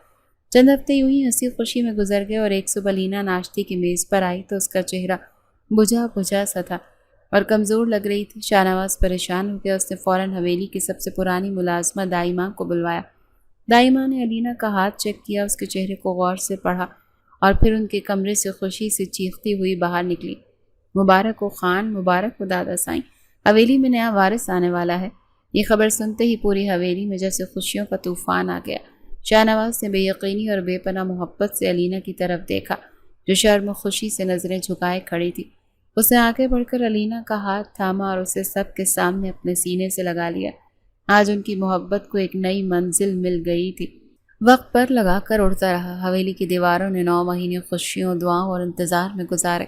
چند ہفتے یوں ہی ہنسی خوشی میں گزر گئے اور ایک صبح لینا ناشتے کی میز پر آئی تو اس کا چہرہ بجھا بجھا سا تھا اور کمزور لگ رہی تھی۔ شاہ نواز پریشان ہو گیا۔ اس نے فوراً حویلی کی سب سے پرانی ملازمہ دائمہ کو بلوایا۔ دائمہ نے علینا کا ہاتھ چیک کیا، اس کے چہرے کو غور سے پڑھا اور پھر ان کے کمرے سے خوشی سے چیختی ہوئی باہر نکلی۔ مبارک ہو خان، مبارک ہو دادا سائیں، حویلی میں نیا وارث آنے والا ہے۔ یہ خبر سنتے ہی پوری حویلی میں جیسے خوشیوں کا طوفان آ گیا۔ شاہ نواز نے بے یقینی اور بے پناہ محبت سے علینا کی طرف دیکھا جو شرم و خوشی سے نظریں جھکائے کھڑی تھی۔ اس نے آگے بڑھ کر علینا کا ہاتھ تھاما اور اسے سب کے سامنے اپنے سینے سے لگا لیا۔ آج ان کی محبت کو ایک نئی منزل مل گئی تھی۔ وقت پر لگا کر اڑتا رہا۔ حویلی کی دیواروں نے 9 مہینے خوشیوں، دعاؤں اور انتظار میں گزارے۔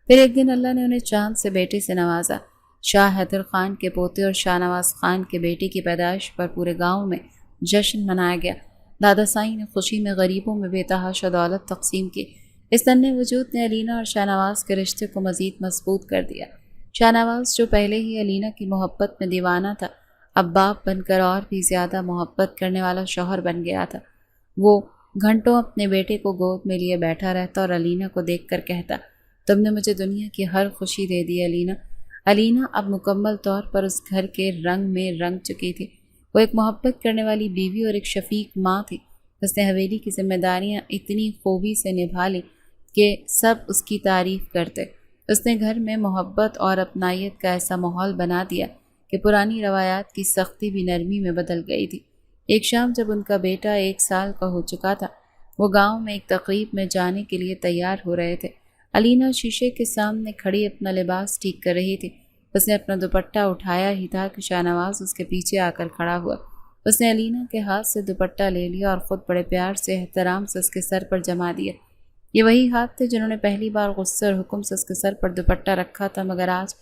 پھر ایک دن اللہ نے انہیں چاند سے بیٹے سے نوازا۔ شاہ حیدر خان کے پوتے اور شاہ نواز خان کے بیٹے کی پیدائش پر پورے گاؤں میں جشن منایا گیا۔ دادا سائیں نے خوشی میں غریبوں میں بے تحاشا دولت تقسیم کی۔ اس ننھے وجود نے علینا اور شاہ نواز کے رشتے کو مزید مضبوط کر دیا۔ شاہ نواز جو پہلے ہی علینا کی محبت میں دیوانہ تھا، اب باپ بن کر اور بھی زیادہ محبت کرنے والا شوہر بن گیا تھا۔ وہ گھنٹوں اپنے بیٹے کو گود میں لیے بیٹھا رہتا اور علینا کو دیکھ کر کہتا، تم نے مجھے دنیا کی ہر خوشی دے دی علینا۔ علینا اب مکمل طور پر اس گھر کے رنگ میں رنگ چکی تھی۔ وہ ایک محبت کرنے والی بیوی اور ایک شفیق ماں تھی۔ اس نے حویلی کی ذمہ داریاں اتنی خوبی سے نبھا لی کہ سب اس کی تعریف کرتے۔ اس نے گھر میں محبت اور اپنائیت کا ایسا ماحول بنا دیا کہ پرانی روایات کی سختی بھی نرمی میں بدل گئی تھی۔ ایک شام جب ان کا بیٹا 1 سال کا ہو چکا تھا، وہ گاؤں میں ایک تقریب میں جانے کے لیے تیار ہو رہے تھے۔ علینا شیشے کے سامنے کھڑی اپنا لباس ٹھیک کر رہی تھی۔ اس نے اپنا دوپٹہ اٹھایا ہی تھا کہ شاہ نواز اس کے پیچھے آ کر کھڑا ہوا۔ اس نے علینا کے ہاتھ سے دوپٹہ لے لیا اور خود بڑے پیار سے احترام سے اس کے سر پر جما دیا۔ یہ وہی ہاتھ تھے جنہوں نے پہلی بار غصے اور حکم سے اس کے سر پر دوپٹہ رکھا تھا، مگر آج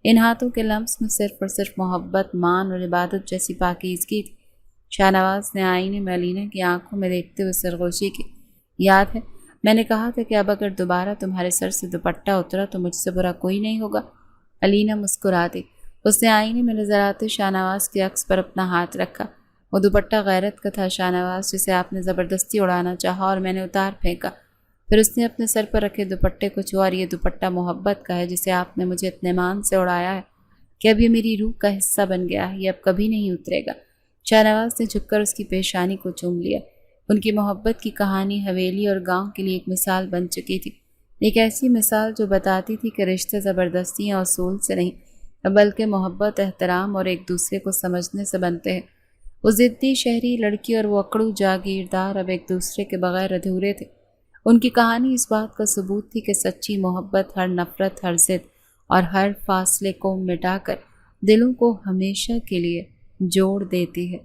ان ہاتھوں کے لمس میں صرف اور صرف محبت، مان اور عبادت جیسی پاکیزگی تھی۔ شاہ نواز نے آئینے میں علینا کی آنکھوں میں دیکھتے ہوئے سرگوشی کی، یاد ہے میں نے کہا تھا کہ اب اگر دوبارہ تمہارے سر سے دوپٹہ اترا تو مجھ سے برا کوئی نہیں ہوگا؟ علینا مسکرا دی۔ اس نے آئینے میں نظر آتے شاہ نواز کے عکس پر اپنا ہاتھ رکھا۔ وہ دوپٹہ غیرت کا تھا شاہ نواز، جسے آپ نے زبردستی اڑانا چاہا اور میں نے اتار پھینکا۔ پھر اس نے اپنے سر پر رکھے دوپٹے کو چھوا، اور یہ دوپٹہ محبت کا ہے جسے آپ نے مجھے اتنے مان سے اڑایا ہے کہ اب یہ میری روح کا حصہ بن گیا ہے، یہ اب کبھی نہیں اترے گا۔ شاہ نواز نے جھک کر اس کی پیشانی کو چوم لیا۔ ان کی محبت کی کہانی حویلی اور گاؤں کے لیے ایک مثال بن چکی تھی، ایک ایسی مثال جو بتاتی تھی کہ رشتے زبردستی یا اصول سے نہیں بلکہ محبت، احترام اور ایک دوسرے کو سمجھنے سے بنتے ہیں۔ وہ ضدی شہری لڑکی اور وہ اکڑو جاگیردار اب ایک دوسرے کے بغیر ادھورے تھے۔ ان کی کہانی اس بات کا ثبوت تھی کہ سچی محبت ہر نفرت، ہر ضد اور ہر فاصلے کو مٹا کر دلوں کو ہمیشہ کے لیے جوڑ دیتی ہے۔